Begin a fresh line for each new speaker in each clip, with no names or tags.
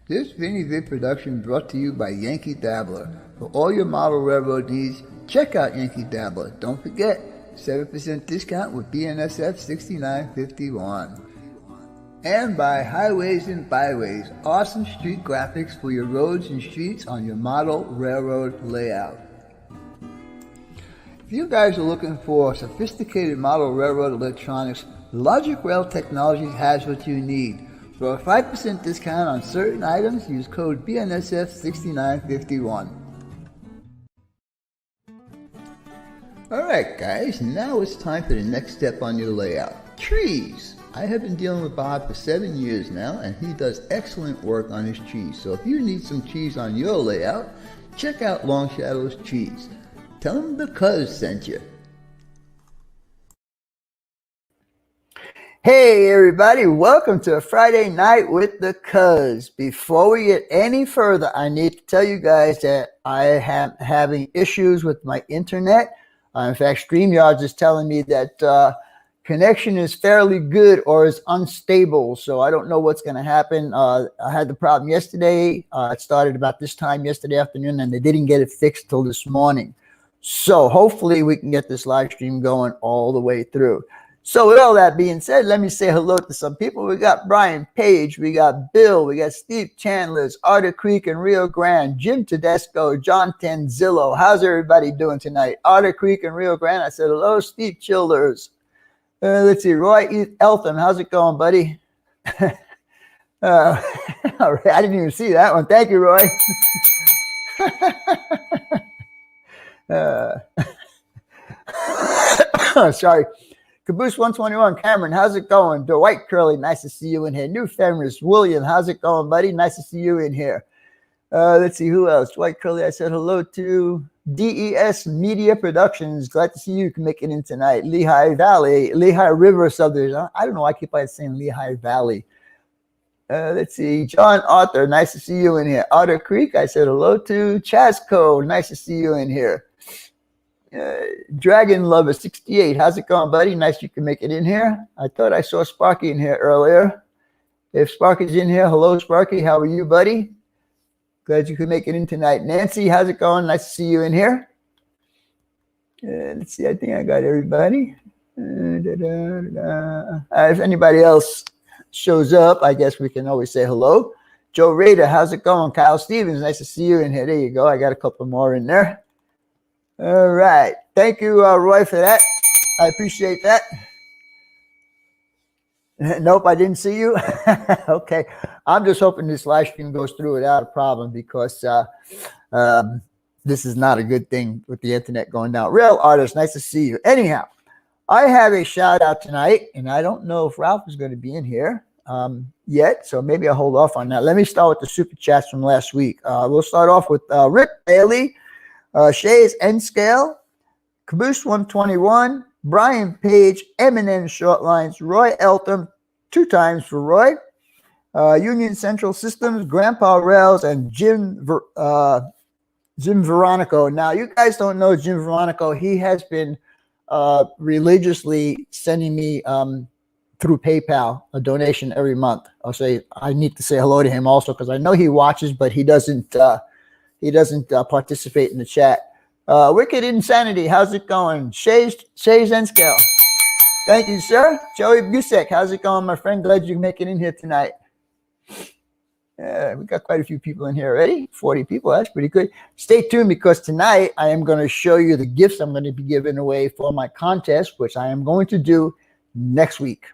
This Hangin Wit production brought to you by Yankee Dabbler. For all your model railroad needs, check out Yankee Dabbler. Don't forget, 7% discount with BNSF 6951. And by Highways and Byways, awesome street graphics for your roads and streets on your model railroad layout. If you guys are looking for sophisticated model railroad electronics, Logic Rail Technologies has what you need. For a 5% discount on certain items, use code BNSF6951. Alright guys, now it's time for the next step on your layout. Trees! I have been dealing with Bob for 7 years now, and he does excellent work on his trees. So if you need some trees on your layout, check out Long Shadow's Trees. Tell him the Cuzz sent you. Hey everybody, welcome to a Friday night with the Cuzz. Before we get any further, I need to tell you guys that I am having issues with my internet. In fact, StreamYard is telling me that connection is fairly good or is unstable, so I don't know what's going to happen. I had the problem yesterday. It started about this time yesterday afternoon, and they didn't get it fixed till this morning. So hopefully we can get this live stream going all the way through. So with all that being said, let me say hello to some people. We got Brian Page, we got Bill, we got Steve Chandlers, Otter Creek and Rio Grande, Jim Tedesco, John Tenzillo. How's everybody doing tonight? Otter Creek and Rio Grande. I said hello, Steve Childers. Let's see, Roy Eltham. How's it going, buddy? All right, I didn't even see that one. Thank you, Roy. Sorry. Caboose 121, Cameron, how's it going? Dwight Curley, nice to see you in here. New Feminist, William, how's it going, buddy? Nice to see you in here. Let's see, who else? Dwight Curley, I said hello to. DES Media Productions, glad to see you can make it in tonight. Lehigh Valley, Lehigh River Subdivision. I don't know why I keep on saying Lehigh Valley. Let's see, John Arthur, nice to see you in here. Otter Creek, I said hello to. Chasco, nice to see you in here. Dragon Lover 68, how's it going, buddy? Nice you can make it in here. I thought I saw Sparky in here earlier. If Sparky's in here, hello Sparky, how are you, buddy? Glad you could make it in tonight. Nancy, how's it going? Nice to see you in here. Let's see, I think I got everybody. If anybody else shows up, I guess we can always say hello. Joe Rader, how's it going? Kyle Stevens, nice to see you in here. There you go. I got a couple more in there. All right. Thank you, Roy, for that. I appreciate that. Nope, I didn't see you. Okay. I'm just hoping this live stream goes through without a problem, because this is not a good thing with the internet going down. Real Artist, nice to see you. Anyhow, I have a shout out tonight, and I don't know if Ralph is going to be in here yet, so maybe I'll hold off on that. Let me start with the super chats from last week. We'll start off with Rick Bailey, Shays N Scale, Caboose 121, Brian Page, M&N Short Lines, Roy Eltham, 2 times for Roy, Union Central Systems, Grandpa Rails, and Jim Veronico. Now, you guys don't know Jim Veronico. He has been religiously sending me through PayPal a donation every month. I need to say hello to him also, because I know he watches, but he doesn't participate in the chat. Wicked Insanity, how's it going? Shays and Scale. Thank you, sir. Joey Busek, how's it going, my friend? Glad you make it in here tonight. We got quite a few people in here already. 40 people, that's pretty good. Stay tuned, because tonight I am going to show you the gifts I'm going to be giving away for my contest, which I am going to do next week.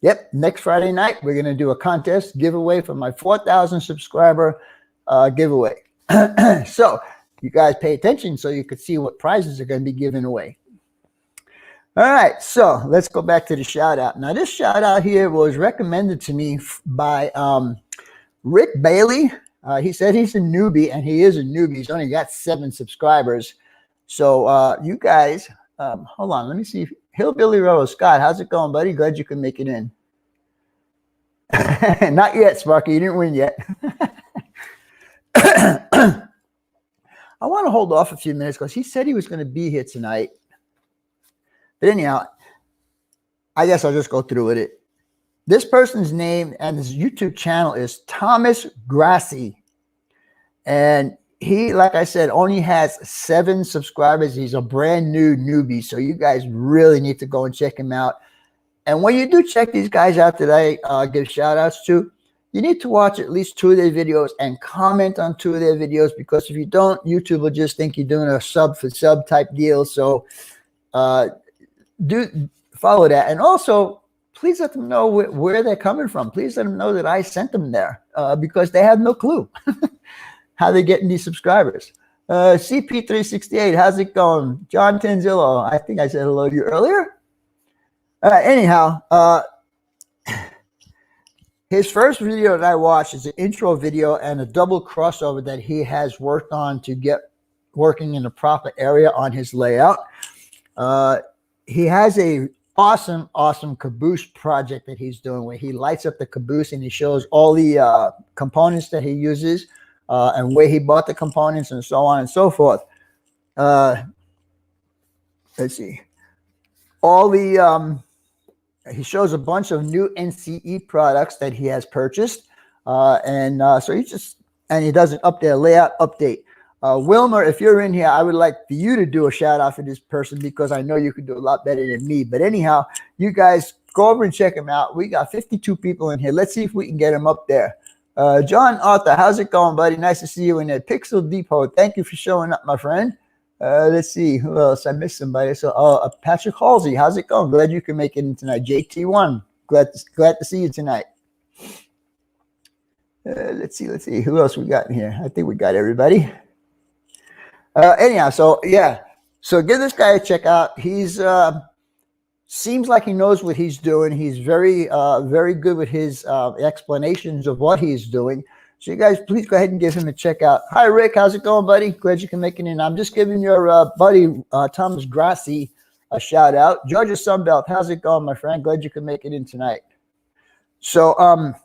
Yep, next Friday night, we're going to do a contest giveaway for my 4,000 subscriber giveaway. So you guys pay attention so you could see what prizes are going to be given away. All right, so let's go back to the shout out. Now, this shout out here was recommended to me by Rick Bailey. He said he's a newbie, and he is a newbie. He's only got 7 subscribers. So you guys, hold on, let me see. Hillbilly Rose Scott, how's it going, buddy? Glad you can make it in. Not yet, Sparky. You didn't win yet. I want to hold off a few minutes, because he said he was going to be here tonight. But anyhow, I guess I'll just go through with it. This person's name and his YouTube channel is Thomas Grassi. And he, like I said, only has 7 subscribers. He's a brand new newbie. So you guys really need to go and check him out. And when you do check these guys out that I give shout outs to, you need to watch at least 2 of their videos and comment on 2 of their videos, because if you don't, YouTube will just think you're doing a sub for sub type deal. So do follow that. And also, please let them know where they're coming from. Please let them know that I sent them there, because they have no clue how they're getting these subscribers. CP368, how's it going? John Tanzillo, I think I said hello to you earlier. Anyhow, his first video that I watched is an intro video and a double crossover that he has worked on to get working in the proper area on his layout. He has a awesome caboose project that he's doing, where he lights up the caboose and he shows all the components that he uses and where he bought the components and so on and so forth. Let's see. All the he shows a bunch of new NCE products that he has purchased, so he does an update, layout update. Wilmer, if you're in here, I would like for you to do a shout out for this person, because I know you can do a lot better than me. But anyhow, you guys go over and check him out. We got 52 people in here. Let's see if we can get him up there. John Arthur, how's it going, buddy? Nice to see you in there. Pixel Depot, thank you for showing up, my friend. Let's see who else. I missed somebody. So, Patrick Halsey, how's it going? Glad you can make it in tonight. JT1, glad to see you tonight. Let's see who else we got in here. I think we got everybody. Anyhow, so yeah, so give this guy a check out. He's seems like he knows what he's doing. He's very good with his explanations of what he's doing. So you guys, please go ahead and give him a check out. Hi, Rick. How's it going, buddy? Glad you can make it in. I'm just giving your buddy, Thomas Grassi, a shout out. Georgia Sunbelt, how's it going, my friend? Glad you can make it in tonight. So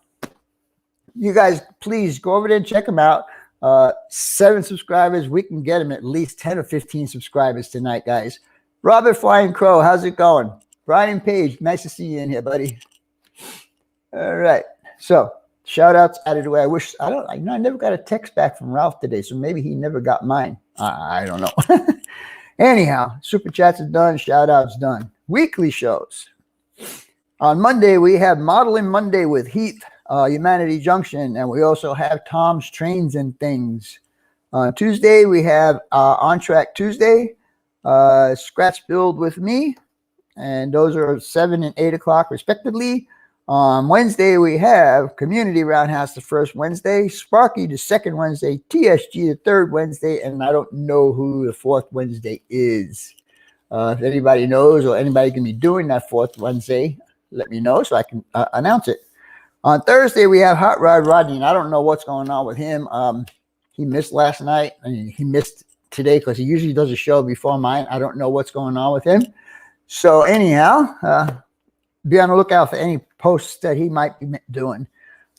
you guys, please go over there and check him out. 7 subscribers. We can get him at least 10 or 15 subscribers tonight, guys. Robert Flying Crow, how's it going? Brian Page, nice to see you in here, buddy. All right. So shout outs out of the way. I never got a text back from Ralph today, so maybe he never got mine. I don't know. Anyhow, super chats are done, shout outs done. Weekly shows. On Monday, we have Modeling Monday with Heath, Humanity Junction, and we also have Tom's Trains and Things. On Tuesday, we have On Track Tuesday, Scratch Build with me, and those are 7 and 8 o'clock respectively. On Wednesday, we have Community Roundhouse the first Wednesday, Sparky the second Wednesday, TSG the third Wednesday, and I don't know who the fourth Wednesday is. If anybody knows or anybody can be doing that fourth Wednesday, let me know so I can announce it. On Thursday, we have Hot Rod Rodney, and I don't know what's going on with him. He missed last night, and he missed today because he usually does a show before mine. I don't know what's going on with him. So anyhow, be on the lookout for any posts that he might be doing.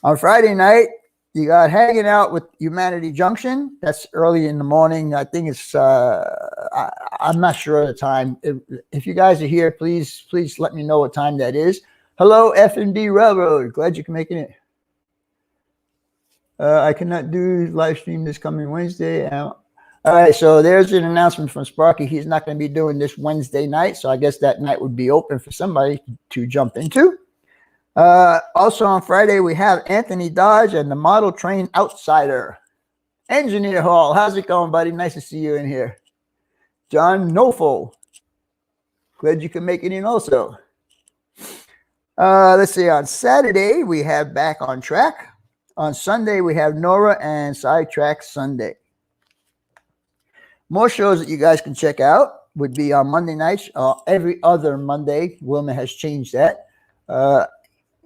On Friday night, you got Hanging Out with Humanity Junction. That's early in the morning. I think it's, I'm not sure of the time. If you guys are here, please let me know what time that is. Hello, F&D Railroad. Glad you can make it. I cannot do live stream this coming Wednesday. All right, so there's an announcement from Sparky. He's not going to be doing this Wednesday night, so I guess that night would be open for somebody to jump into. Also on Friday, we have Anthony Dodge and the Model Train Outsider. Engineer Hall, how's it going, buddy? Nice to see you in here. John Nofo, glad you can make it in also. Let's see, on Saturday, we have Back on Track. On Sunday, we have Nora and Sidetrack Sunday. More shows that you guys can check out would be on Monday nights, every other Monday. Wilma has changed that.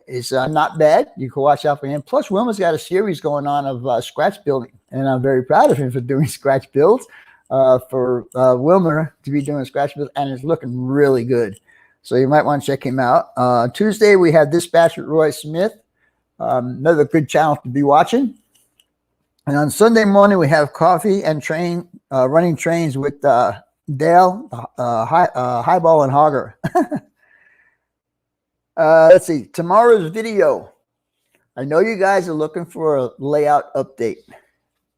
It's not bad. You can watch out for him. Plus, Wilma's got a series going on of scratch building, and I'm very proud of him for doing scratch builds. For Wilma to be doing scratch builds, and it's looking really good. So you might want to check him out. Tuesday, we have Dispatch with Roy Smith. Another good channel to be watching. And on Sunday morning, we have Coffee and Train, Running Trains with Dale, Highball, and Hogger. Let's see. Tomorrow's video. I know you guys are looking for a layout update,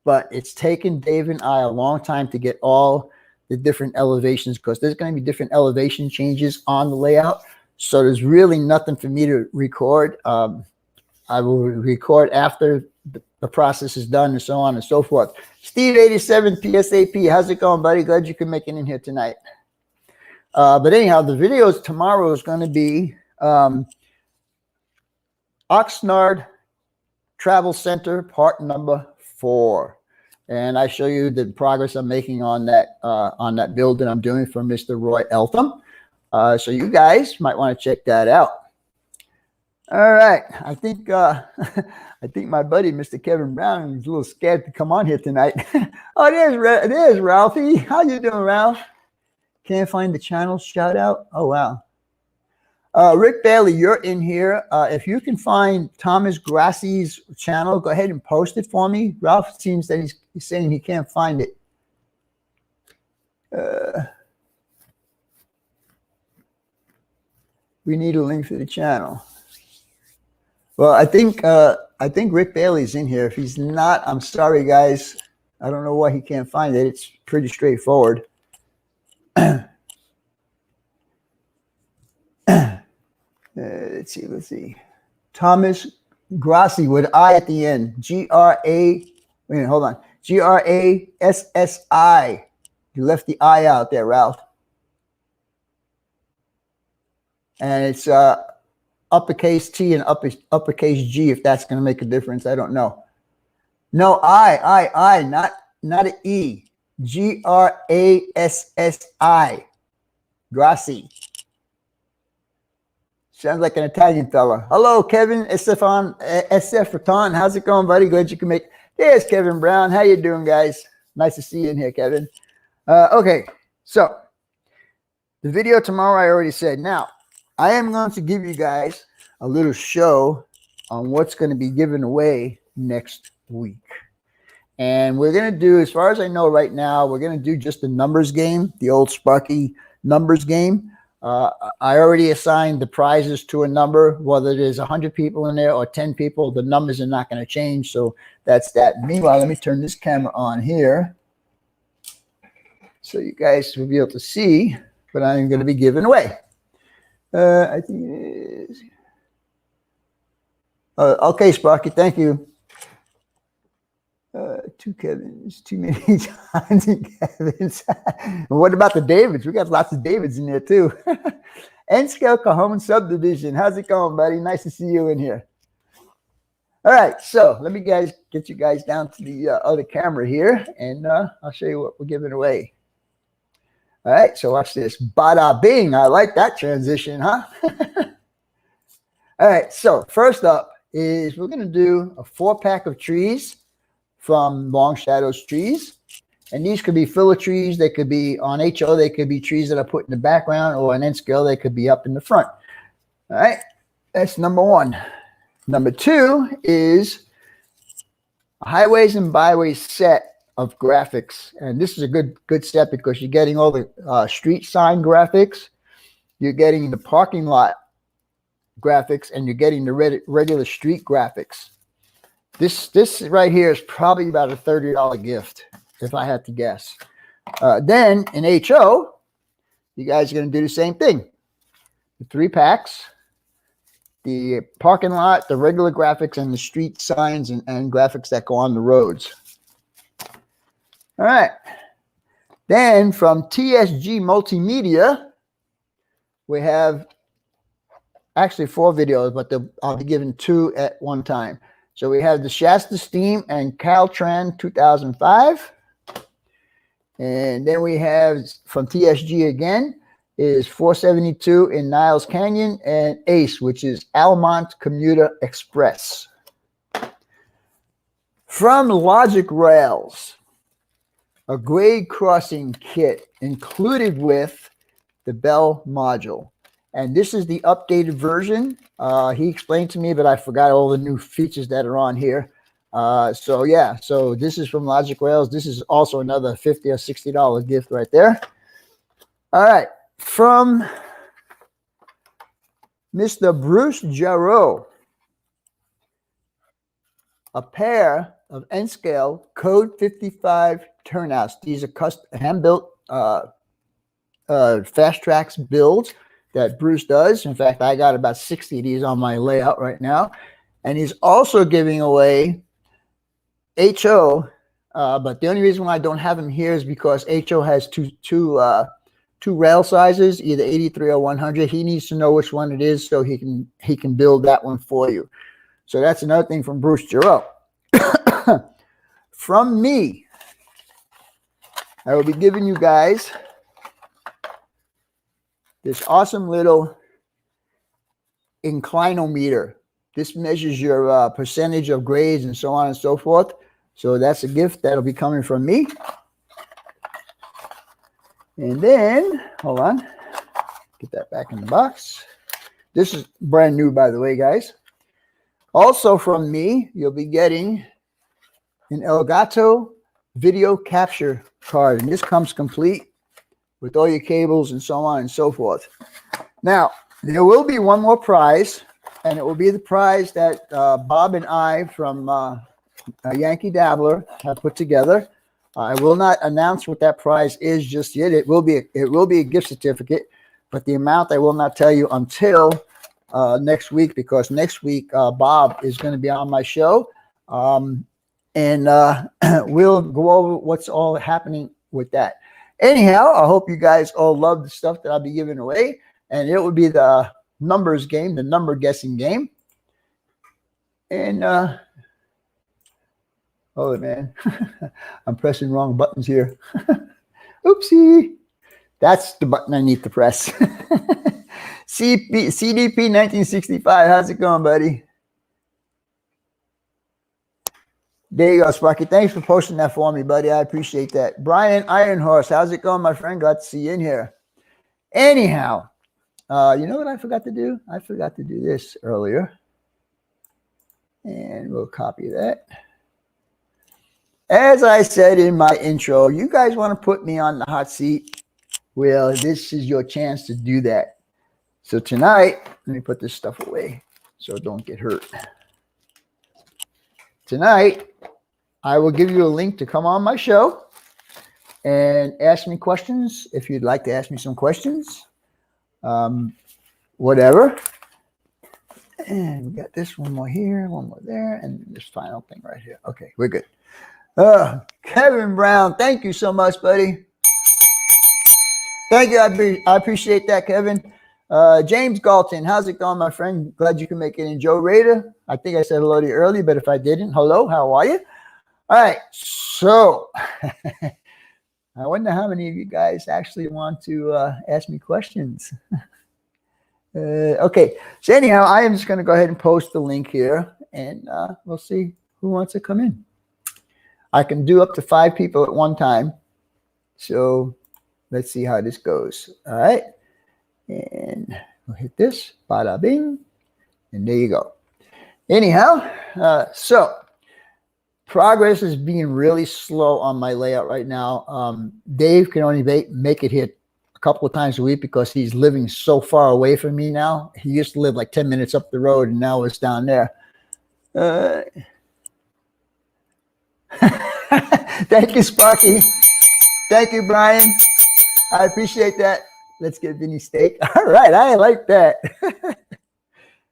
but it's taken Dave and I a long time to get all the different elevations because there's going to be different elevation changes on the layout. So there's really nothing for me to record. I will record after the process is done and so on and so forth. Steve 87 PSAP, how's it going, buddy? Glad you can make it in here tonight. But anyhow, the videos tomorrow is going to be Oxnard Travel Center, part number 4. And I show you the progress I'm making on that build that I'm doing for Mr. Roy Eltham. So you guys might want to check that out. All right, I think I think my buddy Mr. Kevin Brown is a little scared to come on here tonight. Oh, it is Ralphie. How you doing, Ralph? Can't find the channel shout out. Oh wow. Rick Bailey, you're in here. If you can find Thomas Grassi's channel, go ahead and post it for me. Ralph seems that he's saying he can't find it. We need a link for the channel. Well, I think Rick Bailey's in here. If he's not, I'm sorry, guys. I don't know why he can't find it. It's pretty straightforward. Let's see. Thomas Grassi with I at the end. G-R-A. Wait, hold on. G-R-A-S-S-I. You left the I out there, Ralph. And it's uppercase T and uppercase G, if that's going to make a difference. I don't know. No, I, not an E. G-R-A-S-S-I. Grassi. Sounds like an Italian fella. Hello, Kevin Estefan. How's it going, buddy? Glad you can make. There's Kevin Brown. How you doing, guys? Nice to see you in here, Kevin. Okay, so the video tomorrow I already said. Now, I am going to give you guys a little show on what's going to be given away next week. And we're going to do, as far as I know right now, we're going to do just the numbers game, the old Sparky numbers game. I already assigned the prizes to a number, whether there's 100 people in there or 10 people, the numbers are not going to change. So that's that. Meanwhile, let me turn this camera on here so you guys will be able to see what I'm going to be giving away. I think it is. Okay, Sparky, thank you. 2 Kevins, too many Johns and Kevins. What about the Davids? We got lots of Davids in there too. N-Scale Cajon Subdivision. How's it going, buddy? Nice to see you in here. All right, so let me get you guys down to the other camera here, and I'll show you what we're giving away. All right, so watch this. Bada bing. I like that transition, huh? All right, so first up is we're going to do a 4-pack of trees from Long Shadows Trees. And these could be filler trees. They could be on HO. They could be trees that are put in the background, or on N-Scale, they could be up in the front. All right, that's number 1. Number 2 is a highways and byways set of graphics. And this is a good set because you're getting all the street sign graphics. You're getting the parking lot graphics, and you're getting the regular street graphics. This right here is probably about a $30 gift, if I had to guess. Then in HO, you guys are going to do the same thing. The 3 packs, the parking lot, the regular graphics, and the street signs and graphics that go on the roads. All right. Then from TSG Multimedia, we have actually 4 videos, but I'll be giving 2 at one time. So we have the Shasta Steam and Caltran 2005. And then we have from TSG again is 472 in Niles Canyon, and ACE, which is Almont Commuter Express. From Logic Rails, a grade crossing kit included with the Bell module. And this is the updated version. He explained to me, but I forgot all the new features that are on here. So yeah, so this is from Logic Rails. This is also another $50 or $60 gift right there. All right, from Mr. Bruce Jarreau, a pair of N-scale Code 55 turnouts. These are custom hand-built fast tracks builds that Bruce does. In fact, I got about 60 of these on my layout right now. And he's also giving away HO, but the only reason why I don't have him here is because HO has two rail sizes, either 83 or 100. He needs to know which one it is so he can build that one for you. So that's another thing from Bruce Jarreau. From me, I will be giving you guys this awesome little inclinometer. This measures your percentage of grades and so on and so forth. So that's a gift that'll be coming from me. And then, hold on, get that back in the box. This is brand new, by the way, guys. Also from me, you'll be getting an Elgato video capture card. And this comes complete with all your cables and so on and so forth. Now, there will be one more prize, and it will be the prize that Bob and I from Yankee Dabbler have put together. I will not announce what that prize is just yet. It will be a gift certificate, but the amount I will not tell you until next week, because next week Bob is going to be on my show, and we'll go over what's all happening with that. Anyhow, I hope you guys all love the stuff that I'll be giving away, and it will be the numbers game, the number guessing game. And oh man, I'm pressing wrong buttons here. Oopsie. That's the button I need to press. CDP 1965. How's it going, buddy? There you go, Sparky. Thanks for posting that for me, buddy. I appreciate that. Brian Ironhorse. How's it going, my friend? Glad to see you in here. Anyhow, you know what I forgot to do? I forgot to do this earlier. And we'll copy that. As I said in my intro, you guys want to put me on the hot seat? Well, this is your chance to do that. So tonight, let me put this stuff away so don't get hurt. Tonight, I will give you a link to come on my show and ask me questions if you'd like to ask me some questions. Whatever. And we got this one more here, one more there, and this final thing right here. Okay, we're good. Kevin Brown, thank you so much, buddy. Thank you. I appreciate that, Kevin. James Galton, how's it going, my friend? Glad you can make it in. Joe Rader, I think I said hello to you early, but if I didn't, hello, how are you? All right, so I wonder how many of you guys actually want to ask me questions. Okay, so anyhow, I am just going to go ahead and post the link here, and we'll see who wants to come in. I can do up to 5 people at one time, so let's see how this goes. All right, and we'll hit this, bada bing, and there you go. Anyhow, so progress is being really slow on my layout right now. Dave can only make it here a couple of times a week because he's living so far away from me now. He used to live like 10 minutes up the road, and now it's down there. Thank you, Sparky. Thank you, Brian. I appreciate that. Let's get Vinny steak. All right, I like that.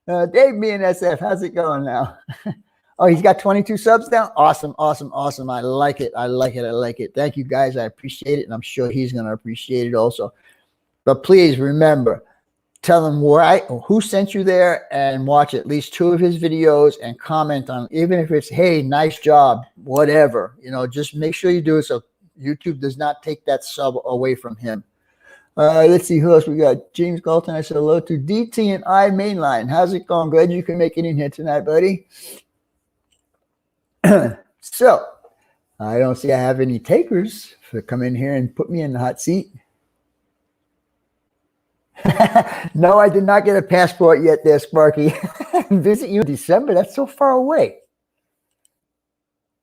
Dave BNSF, how's it going now? Oh, he's got 22 subs now? Awesome, awesome, awesome. I like it. I like it. I like it. Thank you, guys. I appreciate it, and I'm sure he's going to appreciate it also. But please remember, tell him who sent you there, and watch at least 2 of his videos and comment on, even if it's, hey, nice job, whatever. You know, just make sure you do it so YouTube does not take that sub away from him. Let's see who else we got. James Galton, I said hello to. DT and I Mainline. How's it going? Glad you can make it in here tonight, buddy. So, I don't see I have any takers to come in here and put me in the hot seat. No, I did not get a passport yet there, Sparky. Visit you in December? That's so far away.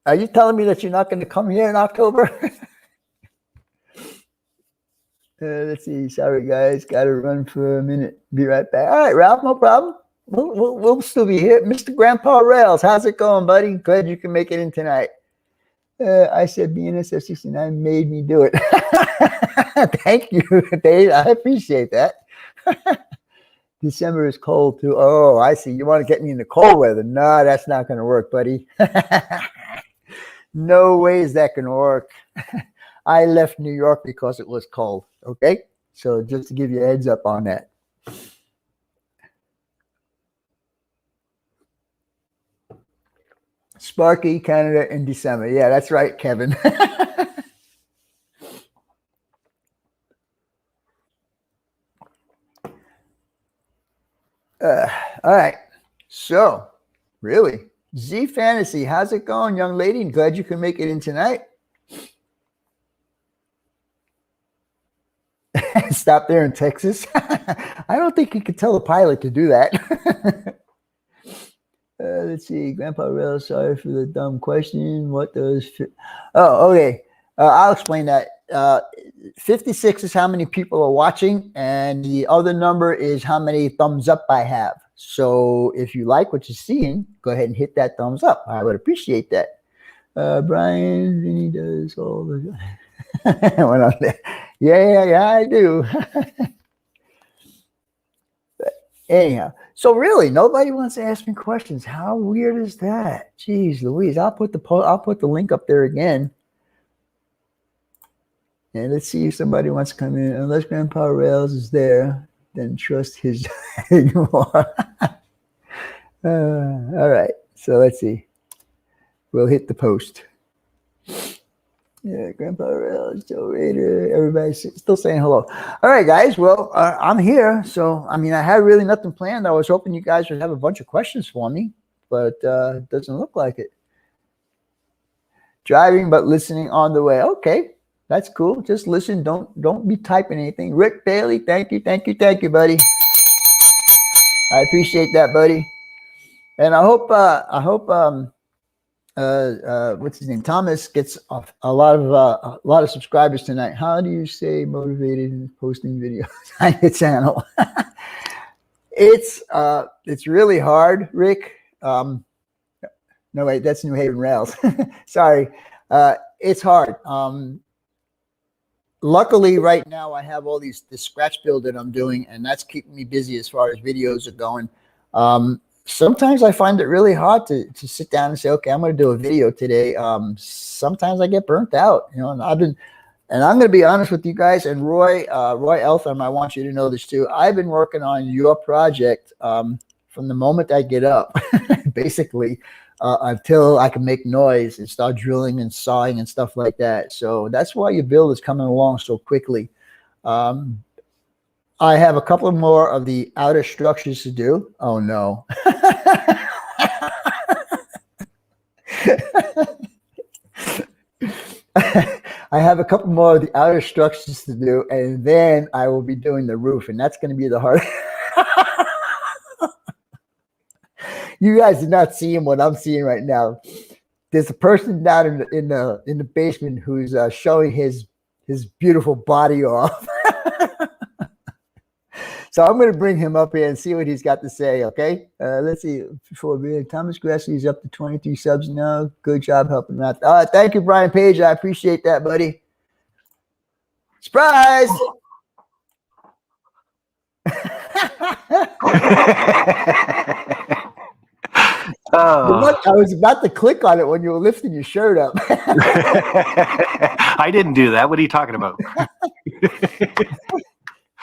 Are you telling me that you're not going to come here in October? Let's see. Sorry, guys. Got to run for a minute. Be right back. All right, Ralph. No problem. We'll still be here. Mr. Grandpa Rails, how's it going, buddy? Glad you can make it in tonight. I said BNSF 69 made me do it. Thank you, Dave. I appreciate that. December is cold too. Oh, I see. You want to get me in the cold weather? No, that's not going to work, buddy. No way is that going to work. I left New York because it was cold. Okay, so just to give you a heads up on that. Sparky, Canada in December. Yeah, that's right, Kevin. All right. So, really, Z Fantasy, how's it going, young lady? Glad you can make it in tonight. Stop there in Texas. I don't think you could tell a pilot to do that. Let's see. Grandpa Rail, sorry for the dumb question. What does... Oh, okay. I'll explain that. 56 is how many people are watching, and the other number is how many thumbs up I have. So if you like what you're seeing, go ahead and hit that thumbs up. I would appreciate that. Brian, Vinny does all the... Went on there. Yeah, I do. But anyhow, so really, nobody wants to ask me questions. How weird is that? Jeez Louise. I'll put the link up there again. And let's see if somebody wants to come in. Unless Grandpa Rails is there, then trust his anymore. All right. So let's see. We'll hit the post. Yeah, Grandpa Rails, Joe Raider, everybody's still saying hello. All right, guys. Well, I'm here. So, I mean, I had really nothing planned. I was hoping you guys would have a bunch of questions for me, but it doesn't look like it. Driving, but listening on the way. Okay. That's cool. Just listen. Don't be typing anything. Rick Bailey, thank you, buddy. I appreciate that, buddy. And I hope what's his name? Thomas gets a lot of subscribers tonight. How do you stay motivated in posting videos on your channel? It's really hard, Rick. No, wait, that's New Haven Rails. Sorry. It's hard. Luckily, right now I have all this scratch build that I'm doing, and that's keeping me busy as far as videos are going. Sometimes I find it really hard to sit down and say, okay, I'm going to do a video today. Sometimes I get burnt out, you know, and I'm going to be honest with you guys, and Roy Eltham, I want you to know this too. I've been working on your project from the moment I get up, basically, until I can make noise and start drilling and sawing and stuff like that. So that's why your build is coming along so quickly. I have a couple more of the outer structures to do. Oh, no. I have a couple more of the outer structures to do, and then I will be doing the roof, and that's going to be the hard. You guys are not seeing what I'm seeing right now. There's a person down in the basement who's showing his beautiful body off. So I'm going to bring him up here and see what he's got to say, okay? Let's see. Before Thomas Grassley is up to 23 subs now. Good job helping out. Thank you, Brian Page. I appreciate that, buddy. Surprise! I was about to click on it when you were lifting your shirt up.
I didn't do that. What are you talking about?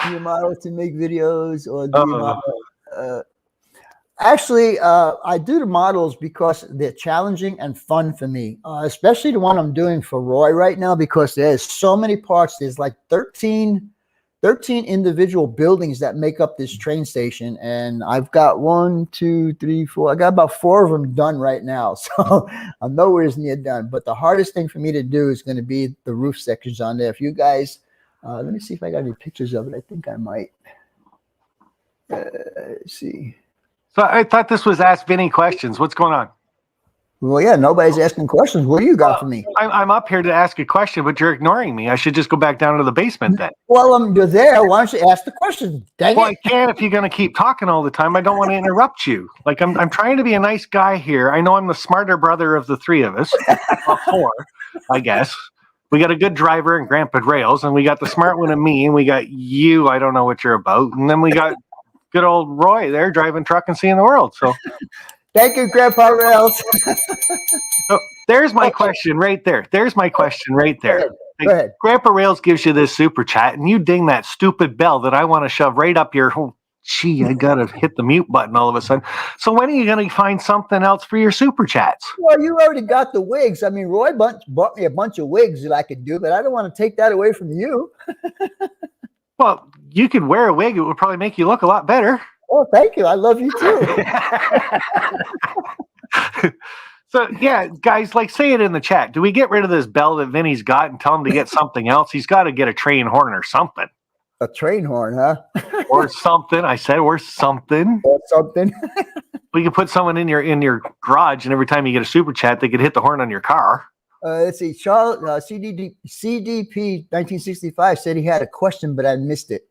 Do you model to make videos, or do you model? Actually, I do the models because they're challenging and fun for me, especially the one I'm doing for Roy right now, because there's so many parts. There's like 13 individual buildings that make up this train station, and I've got 1, 2, 3, 4. I got about 4 of them done right now, so I'm nowhere near done. But the hardest thing for me to do is going to be the roof sections on there. If you guys, let me see if I got any pictures of it. I think I might. Let's see.
So I thought this was Ask Vinny Questions. What's going on?
Well, yeah, nobody's asking questions. What do you got for me?
I'm up here to ask a question, but you're ignoring me. I should just go back down to the basement then.
Well, you're there. Why don't you ask the question? Dang
Well,
it.
I can't if you're going to keep talking all the time. I don't want to interrupt you. Like I'm trying to be a nice guy here. I know I'm the smarter brother of the three of us, well, four, I guess. We got a good driver and Grandpa Rails, and we got the smart one and me, and we got you. I don't know what you're about, and then we got good old Roy there driving truck and seeing the world. So.
Thank you, Grandpa Rails.
So there's my question right there. There's my question right there.
Go ahead.
Grandpa Rails gives you this super chat, and you ding that stupid bell that I want to shove right up your. Oh, gee, I gotta hit the mute button all of a sudden. So when are you gonna find something else for your super chats?
Well, you already got the wigs. I mean, Roy bought me a bunch of wigs that I could do, but I don't want to take that away from you.
Well, you could wear a wig. It would probably make you look a lot better.
Oh, thank you. I love you too.
So, yeah, guys, like, say it in the chat. Do we get rid of this bell that Vinny's got and tell him to get something else? He's got to get a train horn or something.
A train horn, huh?
Or something. I said, or something.
Or something.
We could put someone in your garage, and every time you get a super chat, they could hit the horn on your car.
Let's see. Charles CDP 1965 said he had a question, but I missed it.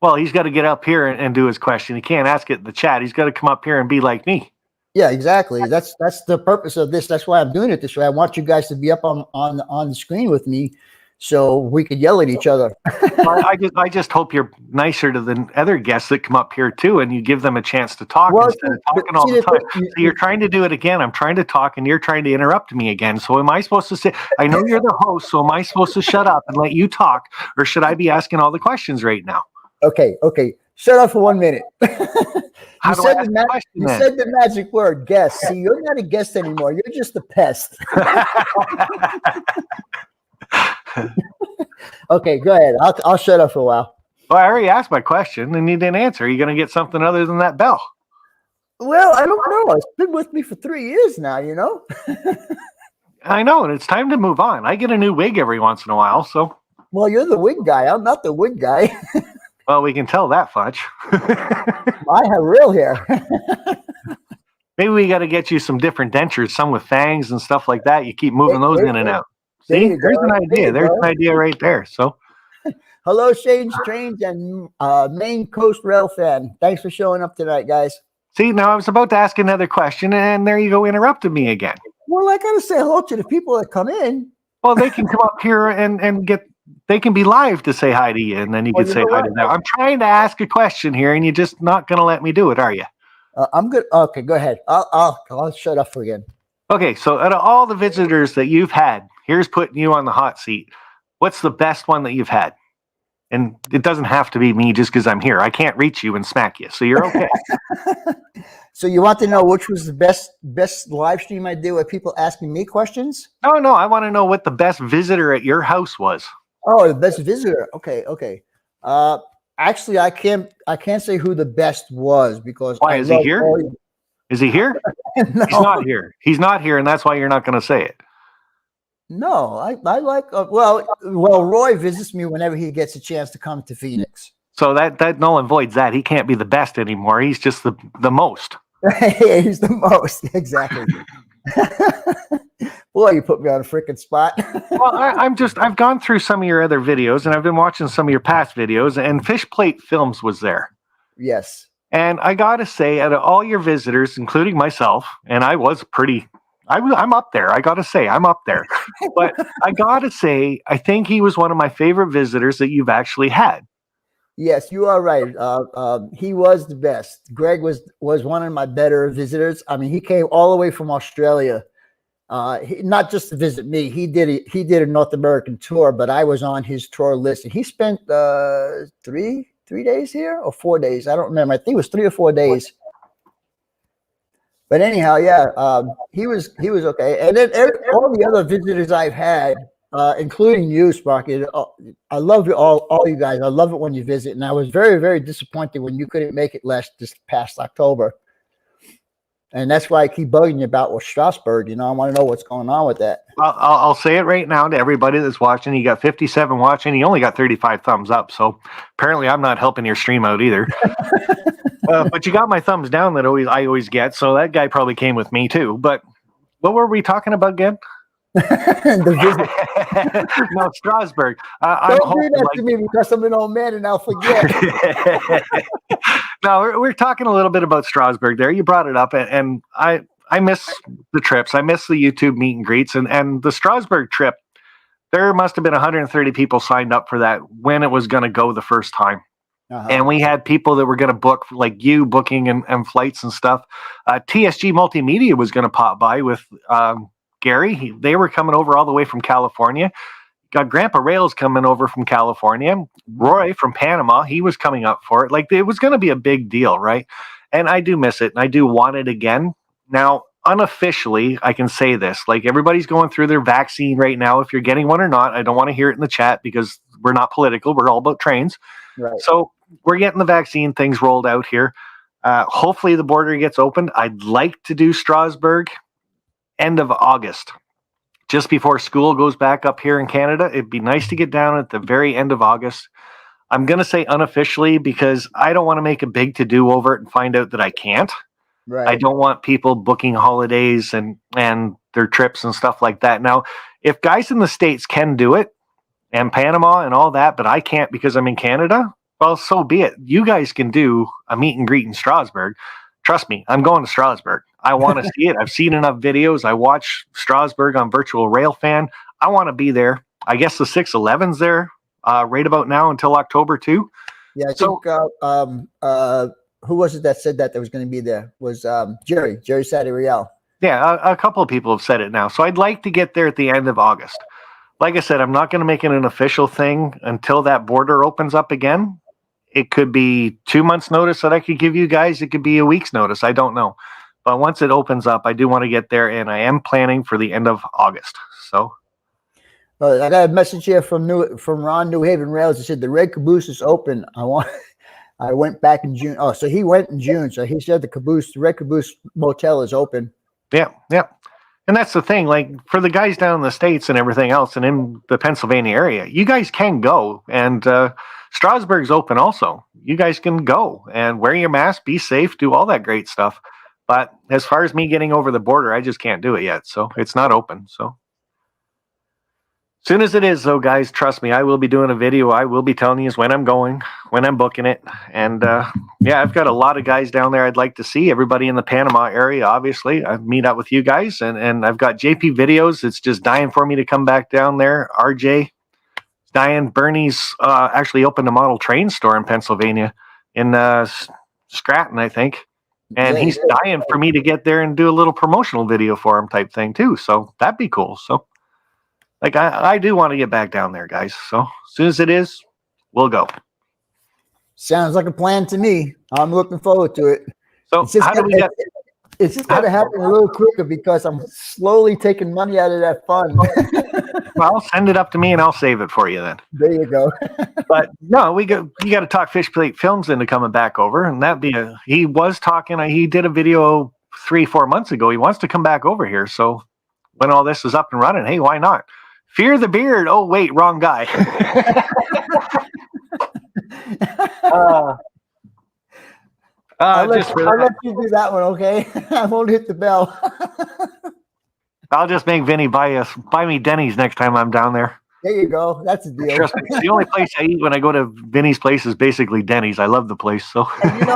Well, he's got to get up here and do his question. He can't ask it in the chat. He's got to come up here and be like me.
Yeah, exactly. That's the purpose of this. That's why I'm doing it this way. I want you guys to be up on the screen with me, so we could yell at each other.
I just hope you're nicer to the other guests that come up here too, and you give them a chance to talk instead of talking all the time. So you're trying to do it again. I'm trying to talk, and you're trying to interrupt me again. So am I supposed to say? I know you're the host, so am I supposed to shut up and let you talk, or should I be asking all the questions right now?
Okay. Shut up for 1 minute. You said the magic word, guest. See, you're not a guest anymore. You're just a pest. Okay, go ahead. I'll shut up for a while.
Well, I already asked my question and you didn't answer. Are you going to get something other than that bell?
Well, I don't know. It's been with me for 3 years now, you know?
I know, and it's time to move on. I get a new wig every once in a while, so.
Well, you're the wig guy. I'm not the wig guy.
Well, we can tell that much.
I have real hair.
Maybe we got to get you some different dentures, some with fangs and stuff like that. You keep moving those in and out. See, there's an idea. There's an idea right there. So,
hello, Shane's Trains and Maine Coast Rail fan. Thanks for showing up tonight, guys.
See, now I was about to ask another question, and there you go, interrupted me again.
Well, I got to say hello to the people that come in.
Well, they can come up here and get. They can be live to say hi to you, and then you can say hi to them. I'm trying to ask a question here, and you're just not going to let me do it, are you?
I'm good. Okay, go ahead. I'll shut up again.
Okay, so out of all the visitors that you've had, here's putting you on the hot seat. What's the best one that you've had? And it doesn't have to be me just because I'm here. I can't reach you and smack you, so you're okay.
So you want to know which was the best live stream I did with people asking me questions?
No, I want to know what the best visitor at your house was.
Oh, the best visitor. Okay. Actually, I can't say who the best was because
why is he here? Is he here? No. He's not here. He's not here, and that's why you're not going to say it.
No, I like. Well, Roy visits me whenever he gets a chance to come to Phoenix.
So that null and voids that. He can't be the best anymore. He's just the most.
He's the most, exactly. Boy, you put me on a freaking spot.
Well, I've gone through some of your other videos, and I've been watching some of your past videos, and Fish Plate Films was there.
Yes.
And I got to say, out of all your visitors, including myself, and I'm up there. I got to say, I'm up there. But I got to say, I think he was one of my favorite visitors that you've actually had.
Yes, you are right. He was the best. Greg was one of my better visitors. I mean, he came all the way from Australia, not just to visit me. He did a North American tour, but I was on his tour list, and he spent 3 days here or 4 days. I don't remember. I think it was 3 or 4 days. But anyhow, yeah, he was okay. And then all the other visitors I've had, including you, Sparky. I love you all you guys. I love it when you visit, and I was very, very disappointed when you couldn't make it this past October. And that's why I keep bugging you about Strasbourg. You know, I want to know what's going on with that.
I'll say it right now to everybody that's watching. You got 57 watching. You only got 35 thumbs up. So apparently I'm not helping your stream out either. But you got my thumbs down that I always get. So that guy probably came with me too. But What were we talking about again?
The visit.
No, Strasbourg. I'm
Don't do
hoping,
that to me because I'm an old man and I'll forget.
No, we're talking a little bit about Strasbourg there. You brought it up, and I miss the trips. I miss the YouTube meet and greets, and the Strasbourg trip. There must have been 130 people signed up for that when it was going to go the first time. And we had people that were going to book, like you, booking and flights and stuff. TSG Multimedia was going to pop by with Gary. They were coming over all the way from California. Got Grandpa Rails coming over from California. Roy from Panama, he was coming up for it. Like, it was going to be a big deal, right? And I do miss it, and I do want it again. Now, unofficially, I can say this. Like, everybody's going through their vaccine right now. If you're getting one or not, I don't want to hear it in the chat because we're not political. We're all about trains. Right. So we're getting the vaccine things rolled out here. Hopefully the border gets opened. I'd like to do Strasbourg end of August, just before school goes back up here in Canada. It'd be nice to get down at the very end of August. I'm going to say unofficially because I don't want to make a big to-do over it and find out that I can't. Right. I don't want people booking holidays and their trips and stuff like that. Now, if guys in the States can do it, and Panama and all that, but I can't because I'm in Canada, well, so be it. You guys can do a meet and greet in Strasbourg. Trust me, I'm going to Strasbourg. I want to see it. I've seen enough videos. I watch Strasbourg on Virtual Railfan. I want to be there. I guess the 611's there right about now until October too.
Yeah, I think who was it that said that was going to be there? Was Jerry Satiriel.
Yeah, a couple of people have said it now. So I'd like to get there at the end of August. Like I said, I'm not going to make it an official thing until that border opens up again. It could be 2 months' notice that I could give you guys. It could be a week's notice. I don't know. But once it opens up, I do want to get there, and I am planning for the end of August. So,
I got a message here from Ron New Haven Rails. He said the Red Caboose is open. I went back in June. Oh, so he went in June. So he said the Red Caboose Motel is open.
Yeah. And that's the thing, like for the guys down in the States and everything else and in the Pennsylvania area, you guys can go. And Strasbourg's open also. You guys can go and wear your mask, be safe, do all that great stuff. But as far as me getting over the border, I just can't do it yet. So it's not open. So as soon as it is, though, guys, trust me, I will be doing a video. I will be telling you when I'm going, when I'm booking it. And yeah, I've got a lot of guys down there I'd like to see. Everybody in the Panama area, obviously. I meet up with you guys. And I've got JP videos. It's just dying for me to come back down there. RJ, dying. Bernie's actually opened a model train store in Pennsylvania in Scranton, I think. And he's dying for me to get there and do a little promotional video for him type thing, too. So that'd be cool. So. Like, I do want to get back down there, guys. So as soon as it is, we'll go.
Sounds like a plan to me. I'm looking forward to it.
So it's just
got to happen a little quicker because I'm slowly taking money out of that fund.
Well, send it up to me and I'll save it for you then.
There you go.
But no, you got to talk Fish Plate Films into coming back over. And he was talking, he did a video 3-4 months ago. He wants to come back over here. So when all this is up and running, hey, why not? Fear the Beard. Oh, wait, wrong guy.
I'll let you do that one, okay? I won't hit the bell.
I'll just make Vinny buy me Denny's next time I'm down there.
There you go. That's a deal.
Trust me, the only place I eat when I go to Vinny's place is basically Denny's. I love the place. So
and,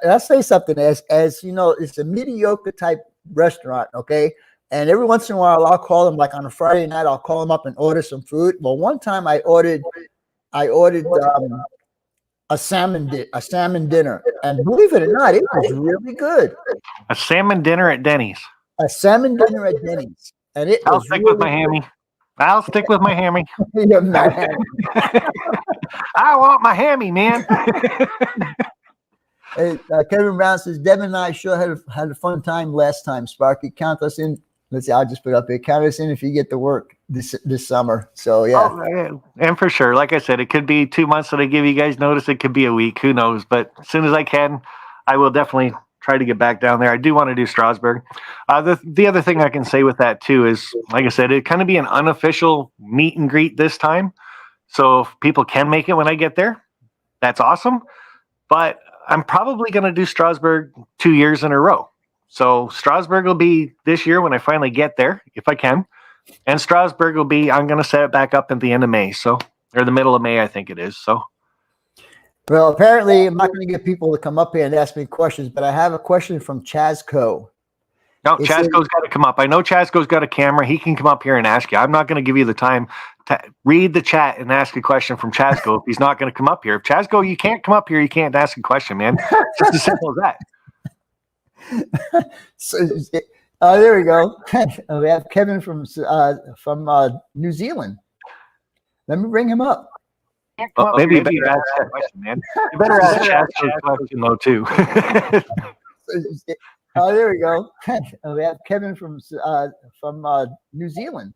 I'll say something as you know, it's a mediocre type restaurant, okay? And every once in a while, I'll call them, like on a Friday night, I'll call them up and order some food. Well, one time I ordered a salmon dinner, and believe it or not, it was really good.
A salmon dinner at Denny's.
A salmon dinner at Denny's, and
I'll stick with my hammy. I'll stick with my hammy. I want my hammy, man.
Hey, Kevin Brown says, Devin and I sure had a fun time last time, Sparky. Count us in. Let's see, I'll just put it up here. Count us in if you get to work this summer. So, yeah.
Oh, and for sure, like I said, it could be 2 months that I give you guys notice. It could be a week. Who knows? But as soon as I can, I will definitely try to get back down there. I do want to do Strasbourg. The other thing I can say with that, too, is, like I said, it kind of be an unofficial meet and greet this time. So if people can make it when I get there, that's awesome. But I'm probably going to do Strasbourg 2 years in a row. So Strasbourg will be this year when I finally get there, if I can. And Strasbourg will be, I'm going to set it back up at the end of May. So, or the middle of May, I think it is. So,
Well, apparently I'm not going to get people to come up here and ask me questions, but I have a question from Chazco.
no, Chasco's got to come up. I know Chasco's got a camera. He can come up here and ask you. I'm not going to give you the time to read the chat and ask a question from Chasco if he's not going to come up here. If Chasco, you can't come up here, you can't ask a question, man. It's just as simple as that.
There we go. We have Kevin from New Zealand. Let me bring him up.
Well, maybe you better ask that question, man. You better ask Chasco's question, though, too.
There we go. We have Kevin from New Zealand.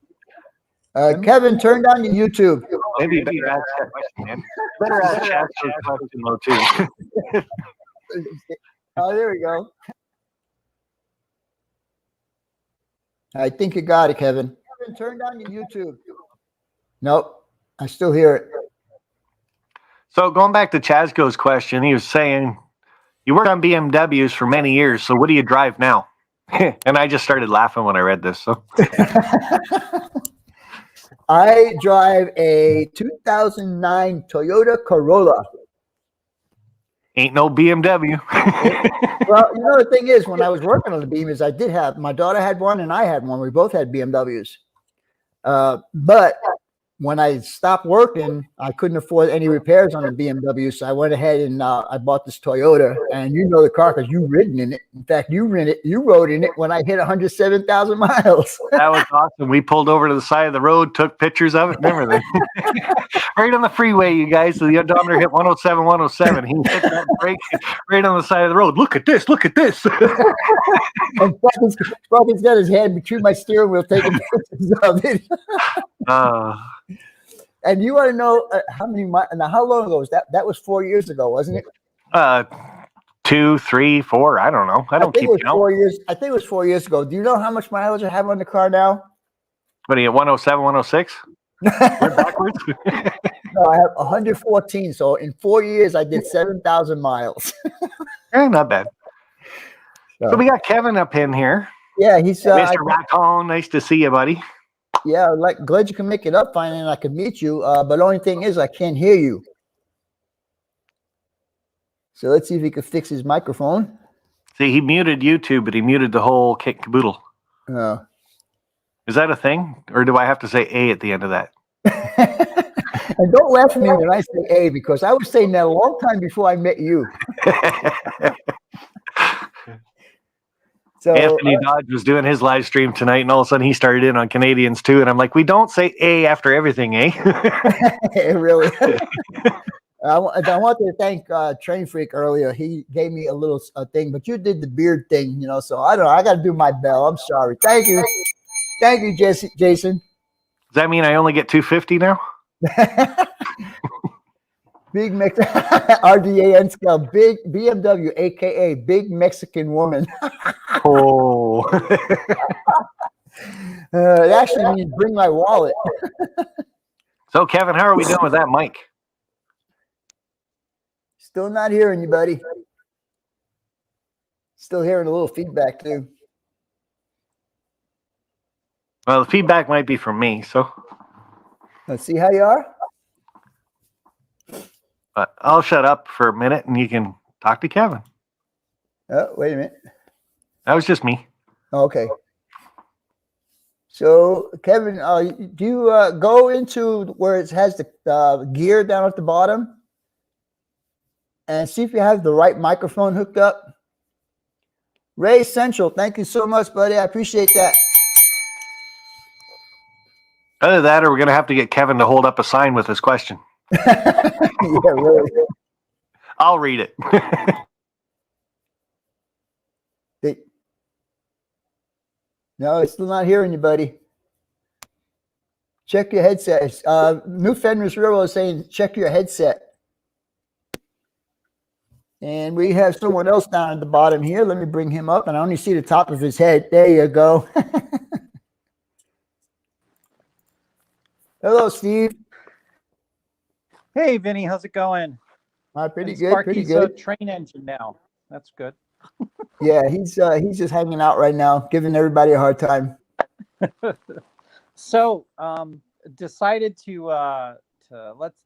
Kevin, turn down your YouTube.
Maybe you better ask that question, man. You better ask Chasco's question, though, too.
There we go. I think you got it, Kevin. Kevin, turn down your YouTube. Nope, I still hear it.
So going back to Chasco's question, he was saying, you worked on BMWs for many years, so what do you drive now? And I just started laughing when I read this. So
I drive a 2009 Toyota Corolla.
Ain't no BMW.
Well, you know, the thing is, when I was working on the Beam, I did have, my daughter had one and I had one. We both had BMWs. But when I stopped working, I couldn't afford any repairs on the BMW. So I went ahead and I bought this Toyota. And you know the car because you've ridden in it. In fact, you rode in it when I hit 107,000 miles.
That was awesome. We pulled over to the side of the road, took pictures of it and everything. Right on the freeway, you guys. So the odometer hit 107, 107. He hit that brake right on the side of the road. Look at this. Look at this.
And Sparky's got his hand between my steering wheel taking pictures of it. And you want to know how many miles? Now, how long ago was that? That was 4 years ago, wasn't it?
2, 3, 4. I don't know. I don't keep count.
4 years. I think it was 4 years ago. Do you know how much mileage I have on the car now?
What are you, 107, 106? We're backwards.
No, I have 114. So in 4 years, I did 7,000 miles.
Not bad. So we got Kevin up in here.
Yeah, he's
Mr. Raton. Nice to see you, buddy.
Yeah, glad you can make it up finally and I can meet you. But the only thing is I can't hear you. So let's see if he can fix his microphone.
See, he muted YouTube, but he muted the whole kit caboodle.
Oh.
Is that a thing? Or do I have to say A at the end of that?
And don't laugh at me when I say A, because I was saying that a long time before I met you. So,
Anthony Dodge was doing his live stream tonight, and all of a sudden he started in on Canadians too. And I'm like, we don't say A after everything, eh?
Really? I wanted to thank Train Freak earlier. He gave me a little thing, but you did the beard thing, you know. So I don't know. I got to do my bell. I'm sorry. Thank you, Jason.
Does that mean I only get $250 now?
Big Mexican RDAN scale, big BMW, aka Big Mexican Woman.
Oh,
it actually means bring my wallet.
So, Kevin, how are we doing with that mic?
Still not hearing you, buddy. Still hearing a little feedback too.
Well, the feedback might be from me, so
let's see how you are.
But I'll shut up for a minute and you can talk to Kevin.
Oh, wait a minute.
That was just me.
Okay. So, Kevin, do you go into where it has the gear down at the bottom and see if you have the right microphone hooked up? Ray Central, thank you so much, buddy. I appreciate that.
Either that or we're going to have to get Kevin to hold up a sign with his question.
Yeah, really.
I'll read it.
No, it's still not hearing you, buddy. Check your headset. New Fenris Railroad is saying check your headset. And we have someone else down at the bottom here. Let me bring him up, and I only see the top of his head. There you go. Hello, Steve.
Hey, Vinny, how's it going?
Pretty
And
good,
Sparky's
pretty good.
Train engine now. That's good.
Yeah, he's just hanging out right now, giving everybody a hard time.
So, decided to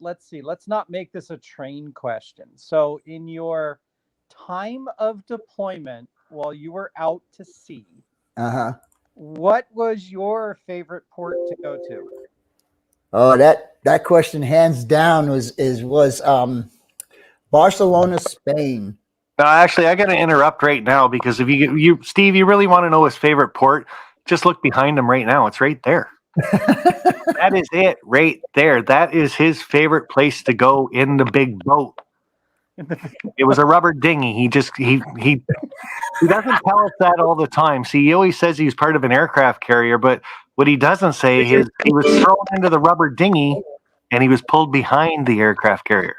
let's see. Let's not make this a train question. So, in your time of deployment, while you were out to sea, what was your favorite port to go to?
Oh, that question, hands down, was Barcelona, Spain.
No, actually, I got to interrupt right now because if you Steve, you really want to know his favorite port, just look behind him right now. It's right there. That is it right there. That is his favorite place to go in the big boat. It was a rubber dinghy. He doesn't tell us that all the time. See, he always says he's part of an aircraft carrier, but what he doesn't say is he was thrown into the rubber dinghy and he was pulled behind the aircraft carrier.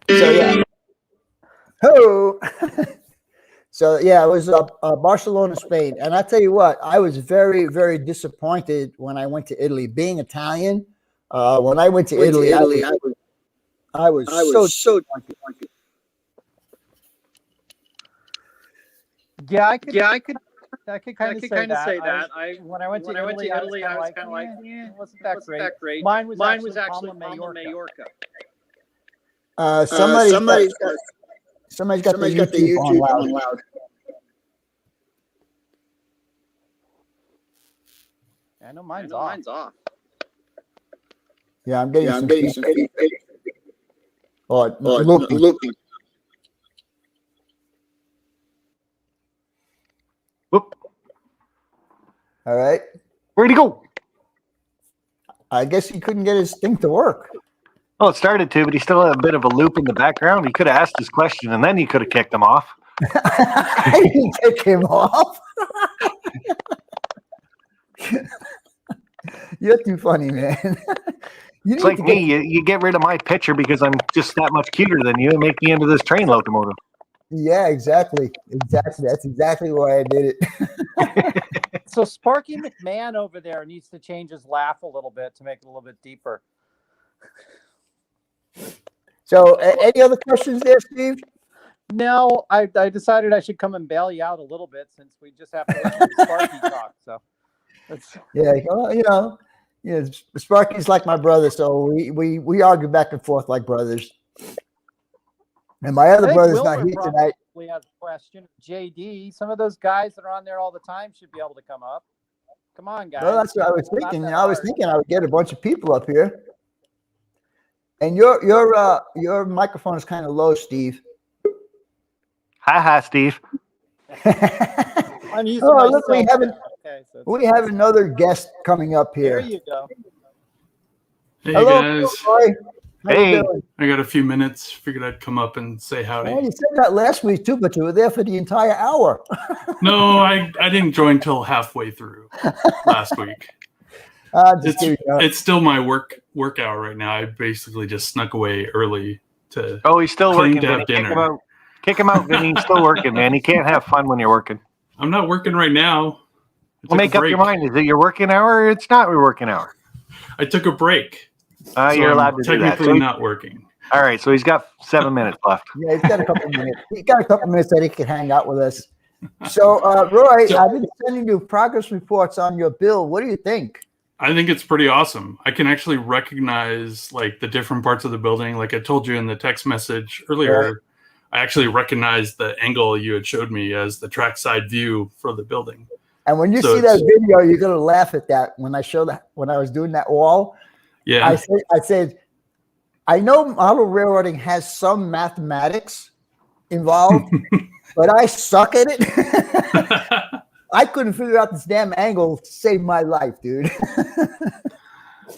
So yeah. Oh. So yeah, it was Barcelona, Spain, and I tell you what, I was very, very disappointed when I went to Italy. Being Italian, when I went to Italy, I was so disappointed.
Yeah, I could kind of say that. When I went to Italy, I was kind of like, it wasn't that great. Mine was actually Palma Mallorca.
Somebody's got the YouTube on loud.
I know mine's off.
Yeah, I'm getting some feedback. Looping.
Whoop.
All right.
Where'd he go?
I guess he couldn't get his thing to work.
Well, it started to, but he still had a bit of a loop in the background. He could have asked his question, and then he could have kicked him off.
I didn't kick him off. You're too funny, man.
It's like me. You get rid of my picture because I'm just that much cuter than you and make me into this train locomotive.
Yeah, exactly. That's exactly why I did it.
So Sparky McMahon over there needs to change his laugh a little bit to make it a little bit deeper.
So, any other questions there, Steve?
No, I decided I should come and bail you out a little bit since we just have to listen to Sparky talk. So,
yeah, Sparky's like my brother, so we argue back and forth like brothers. And my other brother's not here tonight.
We have a question, JD. Some of those guys that are on there all the time should be able to come up. Come on, guys.
Well, that's what I was thinking. I was thinking I would get a bunch of people up here. And your microphone is kind of low, Steve.
Hi, Steve.
I'm using my
look, we have another guest coming up here.
There you go.
Hey,
hello,
guys.
Roy.
Hey.
I got a few minutes. Figured I'd come up and say howdy.
Well, you said that last week too, but you were there for the entire hour.
No, I didn't join till halfway through last week. It's still my work hour right now. I basically just snuck away early to.
Oh, he's still working.
To have dinner.
Kick him out, Vinny. He's still working, man. He can't have fun when you're working.
I'm not working right now.
Well, make up your mind. Is it your working hour or it's not your working hour?
I took a break.
So you're allowed to do that.
Technically not working.
All right, so he's got 7 minutes left.
Yeah, he's got a couple minutes. He's got a couple minutes that he can hang out with us. So, Roy, I've been sending you progress reports on your build. What do you think?
I think it's pretty awesome. I can actually recognize like the different parts of the building. Like I told you in the text message earlier, right. I actually recognized the angle you had showed me as the trackside view for the building.
And when you see that video, you're gonna laugh at that. When I showed that, when I was doing that wall,
yeah,
I said, I know model railroading has some mathematics involved, but I suck at it. I couldn't figure out this damn angle to save my life, dude.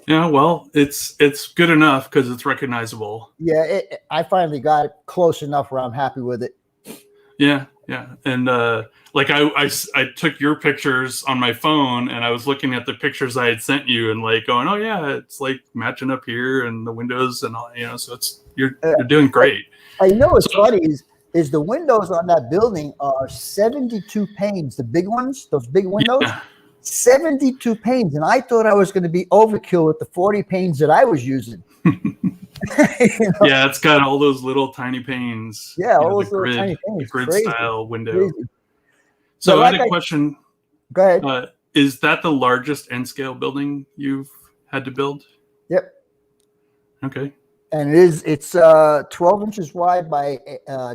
Yeah, well, it's good enough because it's recognizable.
Yeah, I finally got it close enough where I'm happy with it.
Yeah, and like I took your pictures on my phone, and I was looking at the pictures I had sent you, and like going, oh yeah, it's like matching up here, and the windows, and all, so you're doing great.
I know what's funny is the windows on that building are 72 panes, the big ones, those big windows. Yeah. 72 panes, and I thought I was going to be overkill with the 40 panes that I was using. You know?
Yeah, it's got all those little tiny panes.
Yeah,
you know,
all
the
those little tiny
the
panes.
grid
Crazy.
style window.
Crazy.
So
But
I
like
had a question.
Go ahead.
Is that the largest N scale building you've had to build?
Yep.
Okay.
And it's 12 inches wide by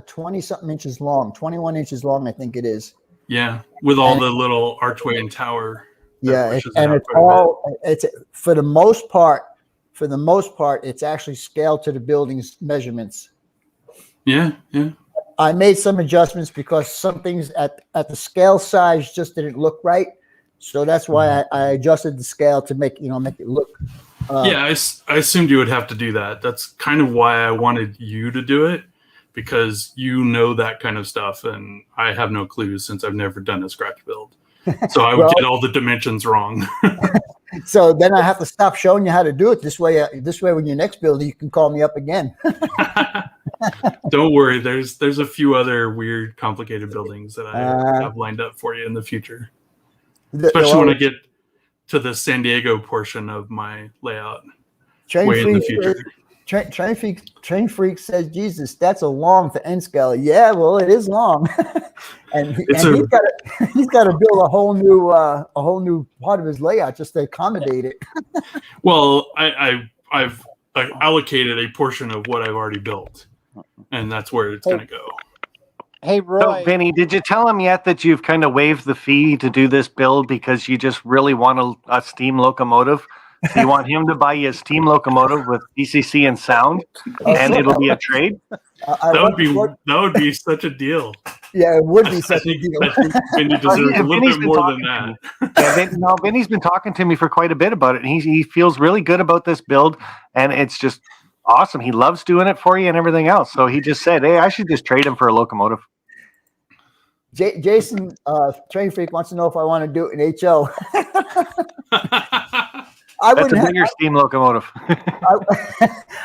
20 something inches long, 21 inches long, I think it is.
Yeah, with all
And
the little archway and tower.
yeah,
pushes
and
out
it's
quite a bit.
all it's for the most part, it's actually scaled to the building's measurements.
Yeah, yeah.
I made some adjustments because some things at the scale size just didn't look right. So that's why I adjusted the scale to make it look.
Yeah, I assumed you would have to do that. That's kind of why I wanted you to do it, because you know that kind of stuff, and I have no clue since I've never done a scratch build. So I would get all the dimensions wrong.
So then I have to stop showing you how to do it. This way, when your next build, you can call me up again.
Don't worry. There's a few other weird, complicated buildings that I have lined up for you in the future. Especially when I get to the San Diego portion of my layout. Way in the future.
Train Freak says, Jesus, that's a long to N scale. Yeah, well, it is long. and he's got to build a whole new part of his layout just to accommodate it.
Well, I've allocated a portion of what I've already built, and that's where it's going to go.
Hey, Roy.
So, Vinny, did you tell him yet that you've kind of waived the fee to do this build because you just really want a steam locomotive? So you want him to buy you a steam locomotive with DCC and sound, and it'll be a trade?
That would be such a deal.
Yeah, it would be such a deal.
I think Vinny deserves a little bit more than that.
Vinny's been talking to me for quite a bit about it, and he feels really good about this build, and it's just awesome. He loves doing it for you and everything else. So he just said, hey, I should just trade him for a locomotive.
Jason, Train Freak, wants to know if I want to do it in HO.
That's a bigger steam locomotive.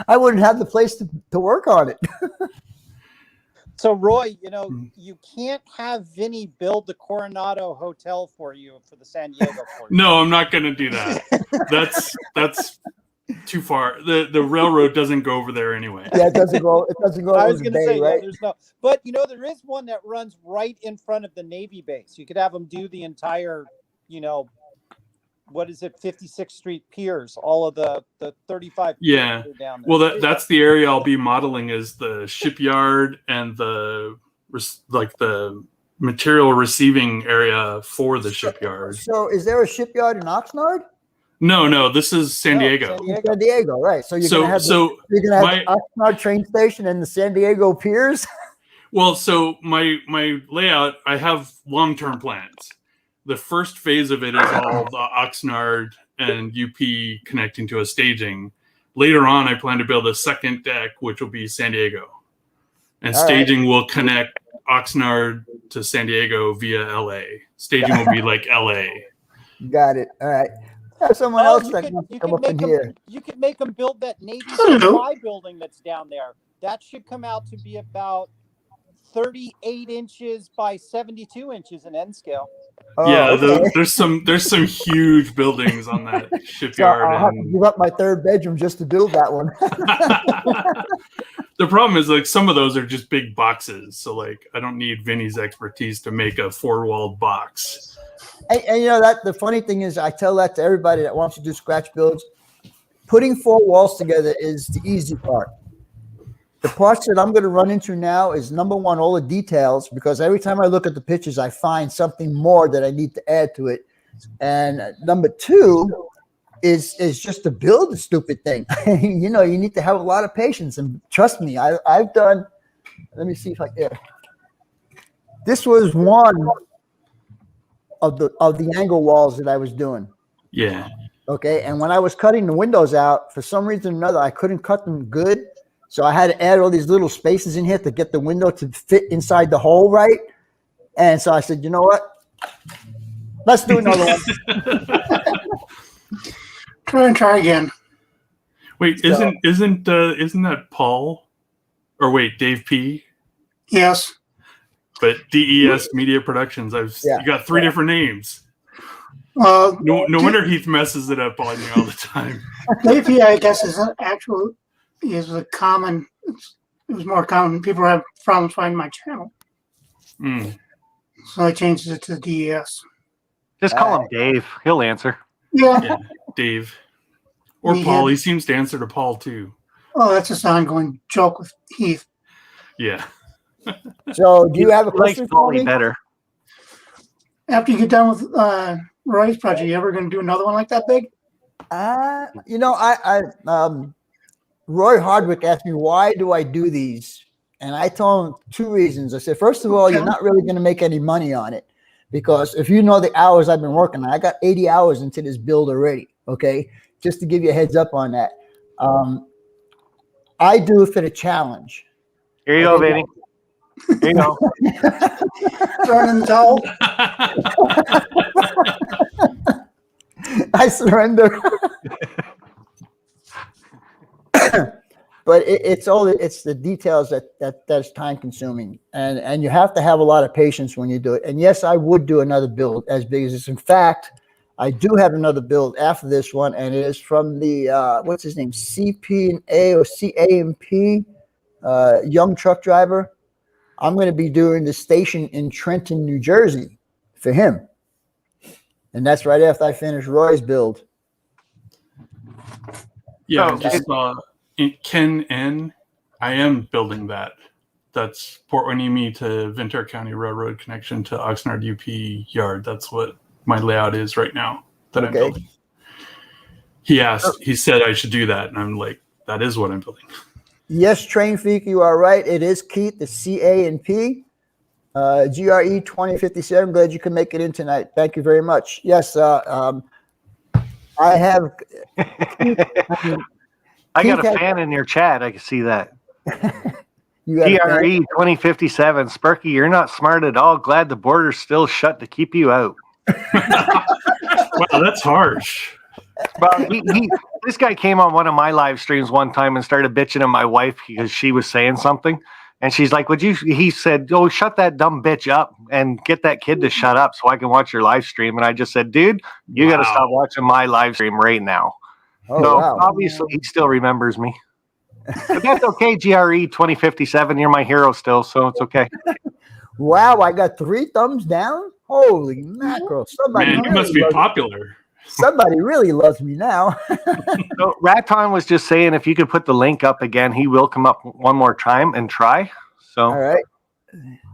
I wouldn't have the place to work on it.
So, Roy, you can't have Vinny build the Coronado Hotel for you for the San Diego port.
No, I'm not going to do that. That's too far. The railroad doesn't go over there anyway.
Yeah, it doesn't go. I was
going to say,
right?
There's no. But there is one that runs right in front of the Navy base. You could have them do the entire, what is it, 56th Street piers, all of the 35
yeah
piers down there.
Well, that's the area I'll be modeling is the shipyard and the material receiving area for the shipyard.
So is there a shipyard in Oxnard?
No, this is San Diego.
San Diego, right. So you're gonna have the Oxnard train station and the San Diego piers.
Well, so my layout, I have long-term plans. The first phase of it is all the Oxnard and UP connecting to a staging. Later on, I plan to build a second deck, which will be San Diego. And staging will connect Oxnard to San Diego via LA. Staging will be like LA.
Got it. All right. Have someone else that wants to come up in here.
You could make them build that Navy supply building that's down there. That should come out to be about 38 inches by 72 inches in N scale.
There's some huge buildings on that shipyard.
So I'll have to give up my third bedroom just to build that one.
The problem is some of those are just big boxes. So I don't need Vinny's expertise to make a 4-walled box.
And that the funny thing is I tell that to everybody that wants to do scratch builds. Putting 4 walls together is the easy part. The parts that I'm going to run into now is number one, all the details, because every time I look at the pictures, I find something more that I need to add to it. And number two is just to build the stupid thing. You need to have a lot of patience. And trust me, I've done, let me see if this was one of the angle walls that I was doing.
Yeah.
Okay. And when I was cutting the windows out, for some reason or another, I couldn't cut them good. So I had to add all these little spaces in here to get the window to fit inside the hole right. And so I said, you know what? Let's do another one.
Try again.
Wait, isn't that Paul? Or wait, Dave P?
Yes.
But DES Media Productions. You got 3 different names. No wonder Heath messes it up on you all the time.
Dave P, I guess, is an actual is a common. It was more common. People have problems finding my channel, so I changed it to DES.
Just call him Dave. He'll answer.
Yeah,
Dave or
We
Paul.
had-
He seems to answer to Paul too.
oh, that's just an ongoing joke with Heath.
Yeah.
So, do you have a
He likes
question for
Paulie
me?
better.
After you get done with Roy's project, you ever going to do another one like that big?
You know, Roy Hardwick asked me, why do I do these? And I told him 2 reasons. I said, first of all, you're not really going to make any money on it, because if you know the hours I've been working, I got 80 hours into this build already. Okay. Just to give you a heads up on that. I do it for the challenge.
Here you go, Vinny. Here you go.
Throwing in the towel?
I surrender. But it's the details that's time consuming, and you have to have a lot of patience when you do it. And yes, I would do another build as big as this. In fact, I do have another build after this one, and it is from the what's his name, CP&A or CAMP, young truck driver. I'm going to be doing the station in Trenton, New Jersey for him, and that's right after I finish Roy's build.
Yeah,
Oh,
I just saw Ken N. I am building that. That's Port Hueneme to Ventura County Railroad connection to Oxnard UP yard. That's what my layout is right now that I'm building. He asked, he said I should do that, and I'm like, that is what I'm building.
Yes, Train Freak, you are right. It is Keith, the CAMP, GRE 2057. Glad you can make it in tonight. Thank you very much. Yes, I have.
I got
Keith
a fan in your chat. I can see that.
You got a fan?
DRE 2057. Sparky, you're not smart at all. Glad the border's still shut to keep you out.
Wow, that's harsh.
Well, this guy came on one of my live streams one time and started bitching at my wife because she was saying something. And she's like, he said, oh, shut that dumb bitch up and get that kid to shut up so I can watch your live stream. And I just said, dude, you got to stop watching my live stream right now.
Oh,
So
wow.
obviously he still remembers me. But that's okay, GRE 2057. You're my hero still, so it's okay.
Wow, I got 3 thumbs down. Holy mackerel!
Man, you must be popular.
Somebody really loves me now.
So Raton was just saying if you could put the link up again, he will come up one more time and try. So
All right.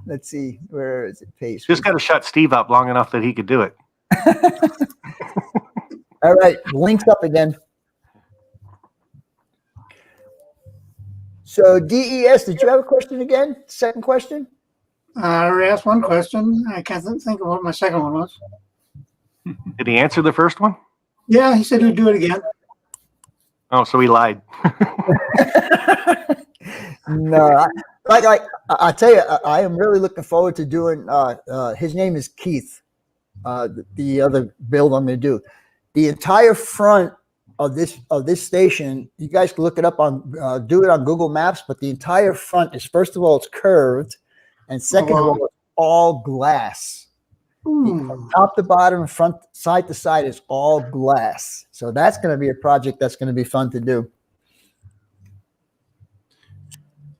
Let's see. Where is it? Paste.
just got to shut Steve up long enough that he could do it.
All right. Links up again. So DES, did you have a question again? Second question?
I already asked one question. I can't think of what my second one was.
Did he answer the first one?
Yeah, he said he'd do it again.
Oh, so he lied.
No, I tell you, I am really looking forward to doing. His name is Keith. The other build I'm going to do, the entire front of this station. You guys can look it up on, do it on Google Maps. But the entire front is, first of all, it's curved, and second of all, it's all glass. From top to bottom, front, side to side is all glass. So that's going to be a project that's going to be fun to do.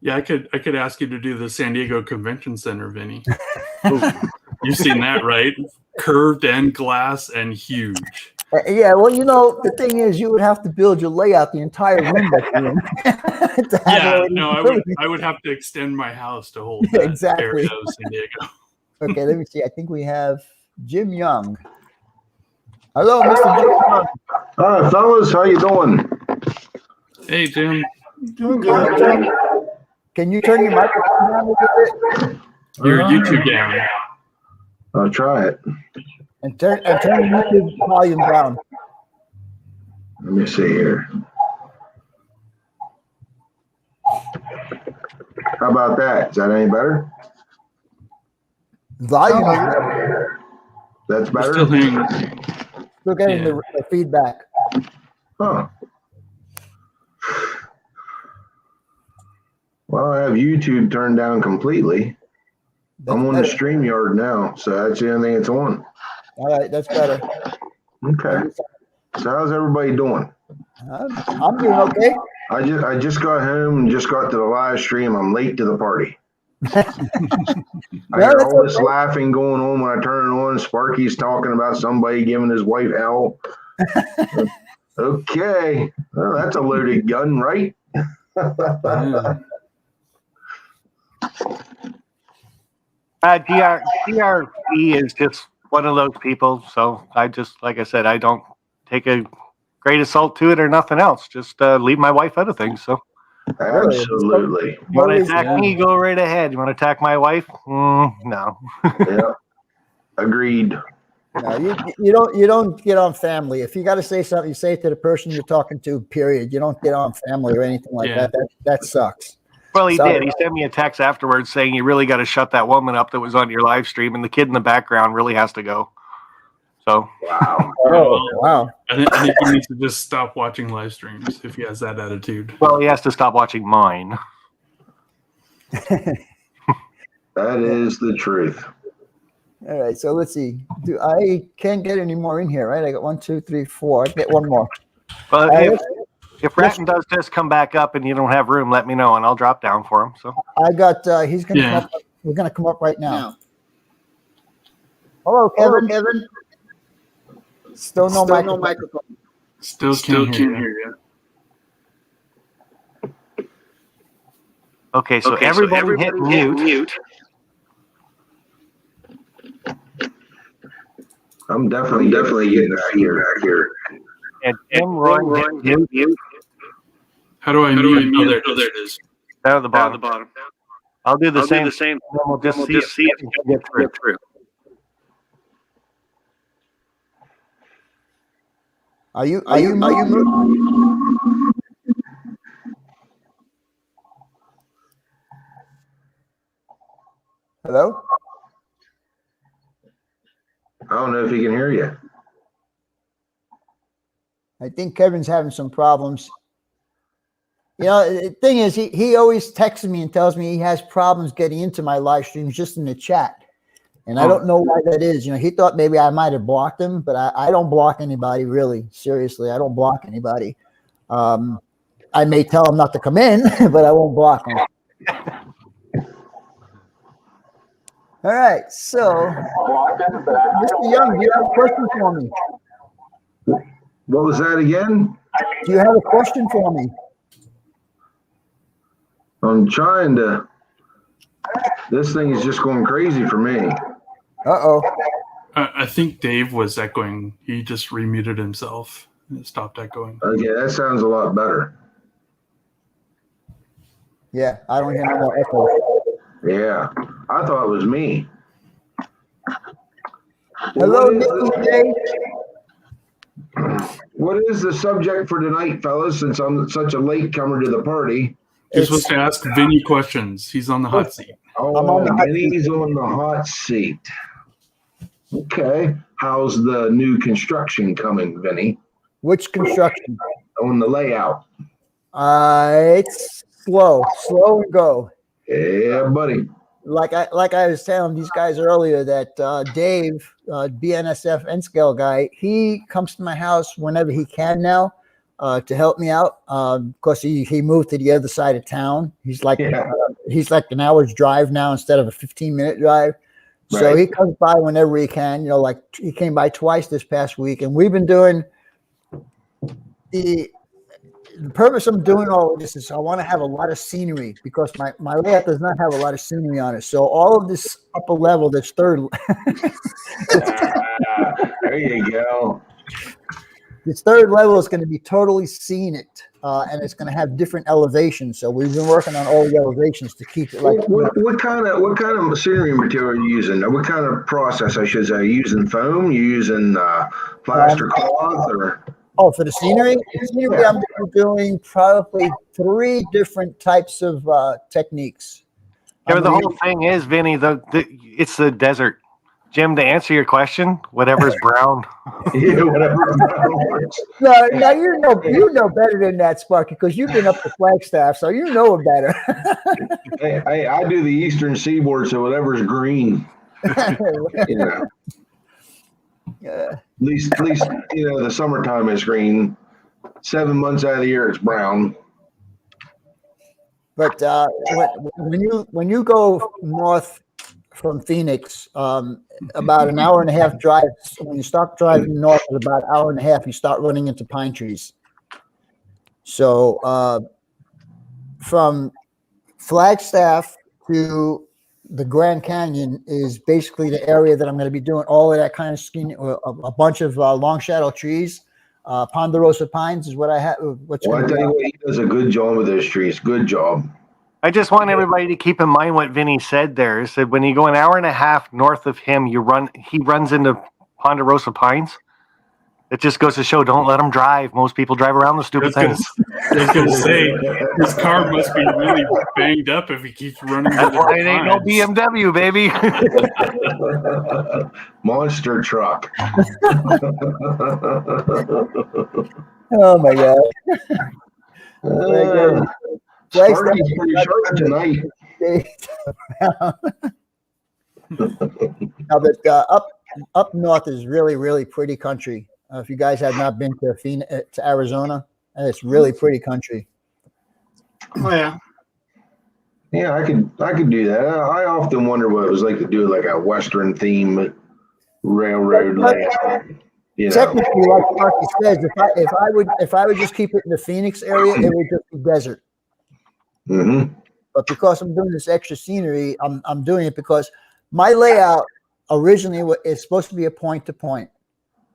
Yeah, I could ask you to do the San Diego Convention Center, Vinny. You've seen that, right? Curved and glass and huge.
Yeah, well, you know, the thing is, you would have to build your layout the entire room.
Yeah, no, I would have to extend my house to hold that
Exactly.
area of San Diego.
Okay, let me see. I think we have Jim Young. Hello, Mr. Jim Young.
Hi, fellas. How you doing?
Hey, Jim.
Doing good.
Can you turn your microphone down a little bit?
Your YouTube down.
I'll try it.
And turn the YouTube volume down.
Let me see here. How about that? Is that any better?
Volume.
That's
We're still
better?
hearing.
Still getting
Yeah.
the feedback.
Huh. Well, I have YouTube turned down completely. I'm on the
That's better.
StreamYard now, so that's the only thing it's on.
All right, that's better.
Okay. So how's everybody doing?
I'm doing okay.
I just got home and just got to the live stream. I'm late to the party. I hear
that's
all this
okay.
laughing going on when I turn it on. Sparky's talking about somebody giving his wife hell. Okay, well, that's a loaded gun, right?
Yeah.
GRE is just one of those people. So I just, like I said, I don't take a great assault to it or nothing else. Just leave my wife out of things. So
Absolutely.
you want to
Always-
attack me, go right ahead. You want to attack my wife? No.
Yeah. Agreed.
No, you don't get on family. If you got to say something, you say it to the person you're talking to. Period. You don't get on family or anything like
Yeah.
that. That sucks.
Well, he
Sorry.
did. He sent me a text afterwards saying you really got to shut that woman up that was on your live stream, and the kid in the background really has to go. So
Wow.
Oh wow.
I think he needs to just stop watching live streams if he has that attitude.
well, he has to stop watching mine.
That is the truth.
All right. So let's see. I can't get any more in here, right? I got 1, 2, 3, 4. I get one more.
But
All right,
if Ratton does just come back up and you don't have room, let me know and I'll drop down for him. So
I got. He's gonna
Yeah.
come up. We're gonna come up right now. Hello, Kevin. Still no microphone.
Still can't hear you.
okay, so everybody hit mute.
I'm definitely getting feedback here.
And Tim Roy hit mute
How do I mute? Oh, there it is.
down at the bottom. I'll do the same. And then we'll just see if we can get through.
Are you moving? Hello?
I don't know if he can hear you.
I think Kevin's having some problems. You know, the thing is, he always texts me and tells me he has problems getting into my live streams just in the chat. And I don't know why that is. You know, he thought maybe I might have blocked him, but I don't block anybody, really. Seriously, I don't block anybody. I may tell him not to come in, but I won't block him. All right, so, Mr. Young, do you have a question for me?
What was that again?
Do you have a question for me?
I'm trying to. This thing is just going crazy for me.
Uh-oh.
I think Dave was echoing. He just remuted himself and stopped echoing.
Okay, that sounds a lot better.
Yeah, I don't hear no more echo.
Yeah, I thought it was me.
Hello,
What is the subject for tonight, fellas, since I'm such a late comer to the party?
You're supposed to ask Vinny questions. He's on the hot seat.
Oh,
I'm on the hot
Vinny's on the hot seat. Okay. How's the new construction coming, Vinny?
Which construction?
On the layout.
It's slow and go.
Yeah, buddy.
Like I was telling these guys earlier that Dave, BNSF N scale guy, he comes to my house whenever he can now to help me out. Because he moved to the other side of town. He's like an hour's drive now instead of a 15-minute drive. So he comes by whenever he can. You know, like he came by twice this past week, and we've been doing the purpose of doing all of this is I want to have a lot of scenery because my layout does not have a lot of scenery on it. So all of this upper level, this third,
There you go.
this third level is going to be totally scenic, and it's going to have different elevations. So we've been working on all the elevations to keep it like.
What kind of scenery material are you using? What kind of process, I should say? Are you using foam? You using plaster cloth or?
Oh, for the scenery? The scenery, I'm doing probably 3 different types of techniques.
Yeah, but the whole thing is, Vinny, it's the desert. Jim, to answer your question, whatever's brown.
Yeah, whatever.
No, you know better than that, Sparky, because you've been up to Flagstaff, so you know it better.
Hey, I do the eastern seaboard, so whatever's green. Yeah. At least the summertime is green. 7 months out of the year it's brown.
But when you go north from Phoenix, about an hour and a half drive. When you start driving north, at about an hour and a half, you start running into pine trees. So from Flagstaff to the Grand Canyon is basically the area that I'm going to be doing all of that kind of skiing. A bunch of long shadow trees. Ponderosa pines is what I have.
Well, I tell you what, he does a good job with those trees. Good job.
I just want everybody to keep in mind what Vinny said there. He said when you go an hour and a half north of him, he runs into Ponderosa pines. It just goes to show, don't let him drive. Most people drive around the stupid things.
I was going to say, his car must be really banged up if he keeps running.
That's why it ain't no BMW, baby.
Monster truck.
Oh my God.
Sparky's pretty sharp tonight.
Now that up north is really, really pretty country. If you guys have not been to Arizona, it's really pretty country.
Oh yeah.
Yeah, I could do that. I often wonder what it was like to do like a Western theme railroad layout. You know.
Technically, like Sparky says, if I would just keep it in the Phoenix area, it would just be desert.
Mm-hmm.
But because I'm doing this extra scenery, I'm doing it because my layout originally is supposed to be a point to point.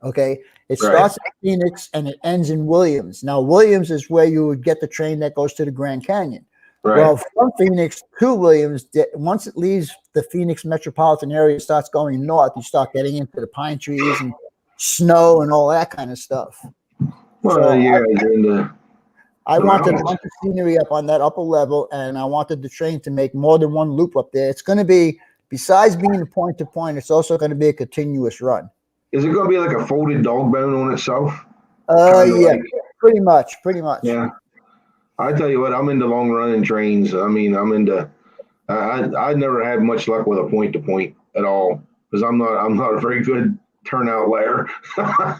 Okay, it starts in Phoenix and it ends in Williams. Now Williams is where you would get the train that goes to the Grand Canyon.
Right.
Well, from Phoenix to Williams, once it leaves the Phoenix metropolitan area, it starts going north. You start getting into the pine trees and snow and all that kind of stuff.
Well,
So
yeah,
I wanted a bunch of scenery up on that upper level, and I wanted the train to make more than one loop up there. It's going to be, besides being a point to point, it's also going to be a continuous run.
Is it going to be like a folded dog bone on itself?
Yeah, pretty much.
Yeah. I tell you what, I'm into long running trains. I mean, I'm into. I never had much luck with a point to point at all because I'm not a very good turnout layer. I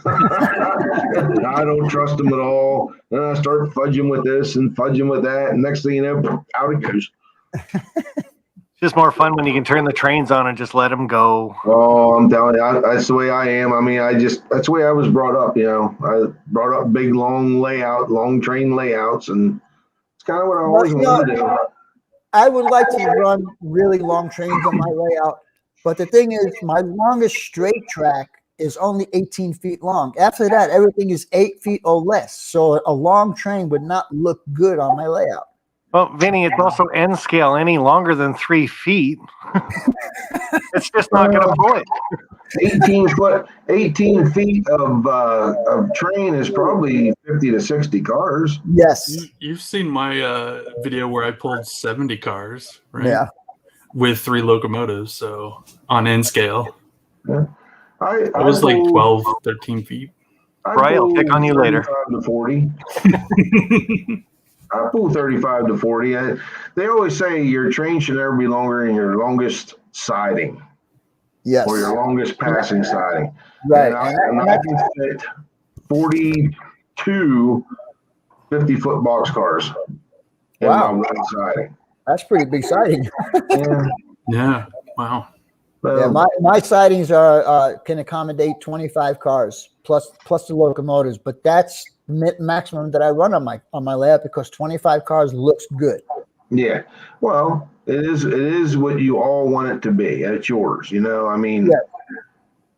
don't trust them at all. Then I start fudging with this and fudging with that, and next thing you know, out it goes.
It's just more fun when you can turn the trains on and just let them go.
Oh, I'm telling you, that's the way I am. I mean, that's the way I was brought up. You know, I brought up big, long train layouts, and it's kind of what I always wanted to do.
I would like to run really long trains on my layout, but the thing is, my longest straight track is only 18 feet long. After that, everything is 8 feet or less. So a long train would not look good on my layout.
Well, Vinny, it's also N scale. Any longer than 3 feet, it's just not going to pull it.
18 feet of train is probably 50 to 60 cars.
Yes.
You've seen my video where I pulled 70 cars, right?
Yeah.
With 3 locomotives, so on N scale.
Yeah.
I was like 12, 13 feet.
Right, I'll pick on you later.
35 to 40. I pull 35 to 40. They always say your train should never be longer than your longest siding.
Yes.
Or your longest passing siding.
Right.
And I can fit 42 50-foot boxcars in my one siding.
That's pretty big siding.
Yeah. Wow.
Yeah, my sidings can accommodate 25 cars plus the locomotives, but that's maximum that I run on my layout because 25 cars looks good.
Yeah, well, it is what you all want it to be. It's yours, you know. I mean,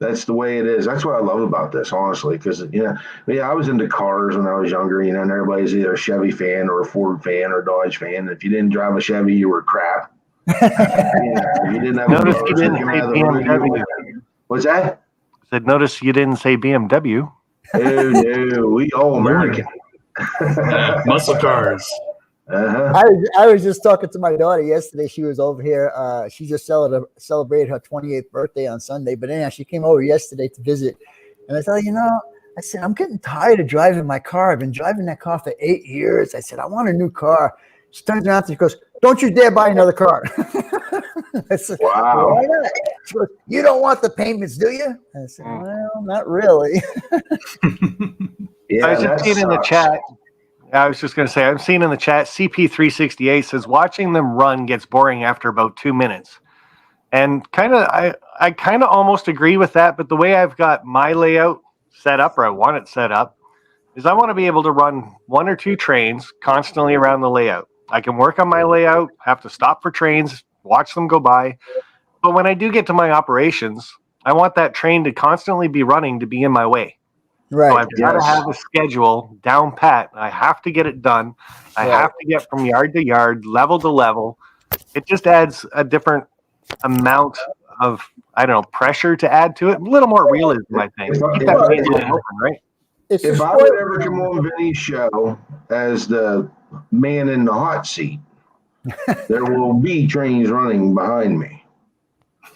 that's the way it is. That's what I love about this, honestly, because I was into cars when I was younger, you know, and everybody's either a Chevy fan or a Ford fan or a Dodge fan. If you didn't drive a Chevy, you were crap. You didn't have
Notice you didn't say BMW.
What's that?
Said, notice you didn't say BMW.
No, we all American.
Muscle cars.
Uh-huh.
I was just talking to my daughter yesterday. She was over here. She just celebrated her 28th birthday on Sunday. But anyhow, she came over yesterday to visit. And I said, I said, I'm getting tired of driving my car. I've been driving that car for 8 years. I said, I want a new car. She turns around and she goes, don't you dare buy another car. I said,
wow.
Why not? She goes, you don't want the payments, do you? I said, well, not really.
I was just seeing in the chat. I was just going to say, I'm seeing in the chat, CP368 says, watching them run gets boring after about 2 minutes. And I kind of almost agree with that, but the way I've got my layout set up, or I want it set up, is I want to be able to run 1 or 2 trains constantly around the layout. I can work on my layout, have to stop for trains, watch them go by. But when I do get to my operations, I want that train to constantly be running to be in my way.
Right.
So I've got to have a schedule down pat. I have to get it done. I have to get from yard to yard, level to level. It just adds a different amount of, I don't know, pressure to add to it. A little more realism, I think. Keep that train open, right?
If I would ever come on Vinny's show as the man in the hot seat, there will be trains running behind me.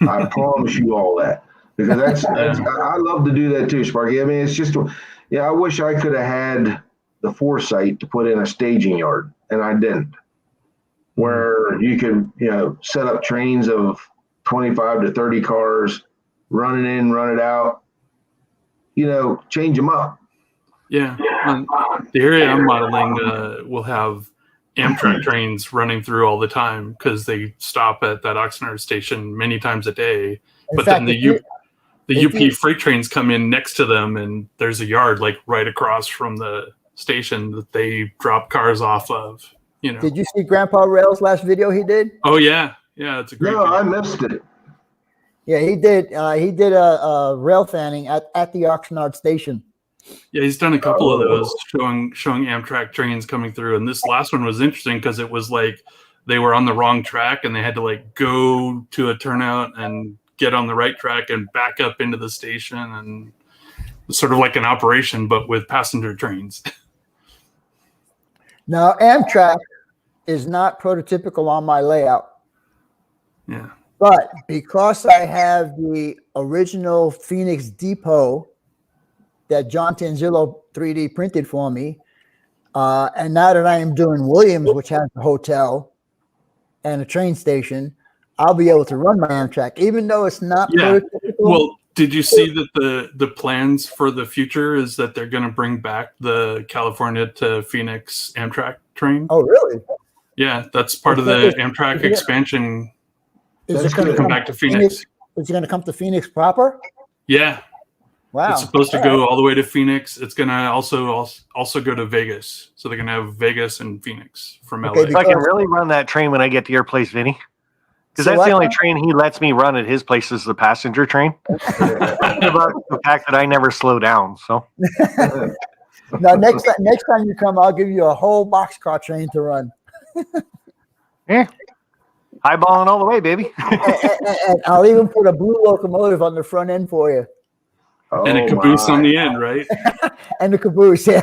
I promise you all that. Because that's I love to do that too, Sparky. I mean, it's just, I wish I could have had the foresight to put in a staging yard, and I didn't. Where you could, set up trains of 25 to 30 cars, run it in, run it out, change them up.
Yeah. The area I'm modeling will have Amtrak trains running through all the time because they stop at that Oxnard station many times a day. But then the UP freight trains come in next to them, and there's a yard like right across from the station that they drop cars off of.
Did you see Grandpa Rail's last video he did?
Oh yeah, it's a great.
No,
video.
I missed it.
Yeah, he did. He did a rail fanning at the Oxnard station.
Yeah, he's done a couple of those showing Amtrak trains coming through, and this last one was interesting because it was like they were on the wrong track and they had to like go to a turnout and get on the right track and back up into the station, and it was sort of like an operation but with passenger trains.
Now, Amtrak is not prototypical on my layout.
Yeah.
But because I have the original Phoenix Depot that John Tanzillo 3D printed for me, and now that I am doing Williams, which has a hotel and a train station, I'll be able to run my Amtrak, even though it's not prototypical.
Well, did you see that the plans for the future is that they're going to bring back the California to Phoenix Amtrak train?
Oh, really?
Yeah, that's part of the Amtrak expansion.
Is
That's
it going
good.
to
Come back to Phoenix.
Is it going to come to Phoenix proper?
Yeah,
Wow.
it's supposed to go all the way to Phoenix. It's going to also go to Vegas. So they're going to have Vegas and Phoenix from LA.
So I can really run that train when I get to your place, Vinny. Because that's the only train he lets me run at his place is the passenger train. About the fact that I never slow down. So
Now, next time you come, I'll give you a whole boxcar train to run.
yeah, highballing all the way, baby.
and I'll even put a blue locomotive on the front end for you.
And a caboose on the end, right?
And the caboose, yeah.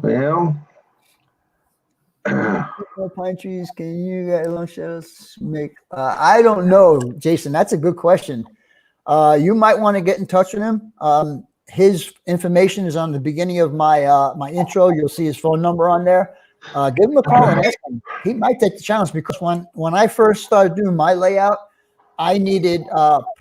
Well,
Pine trees, can you guys make? I don't know, Jason. That's a good question. You might want to get in touch with him. His information is on the beginning of my my intro. You'll see his phone number on there. Give him a call and ask him. He might take the challenge because when I first started doing my layout, I needed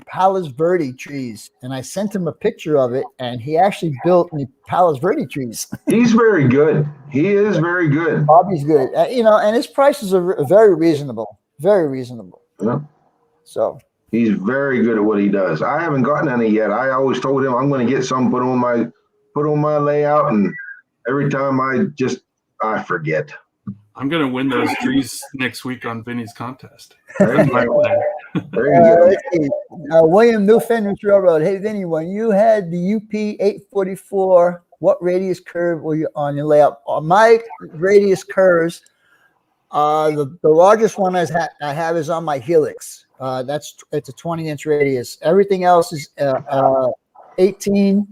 Palos Verde trees, and I sent him a picture of it, and he actually built me Palos Verde trees.
he's very good. He is very good.
Bobby's good, and his prices are very reasonable, very reasonable.
Yeah.
So
He's very good at what he does. I haven't gotten any yet. I always told him I'm going to get some put on my layout, and every time I forget.
I'm going to win those trees next week on Vinny's contest.
There you go. There you go.
let's see. William New Fenris Railroad. Hey, Vinny, when you had the UP 844, what radius curve were you on your layout? On my radius curves, the largest one I have is on my helix. It's a 20-inch radius. Everything else is 18,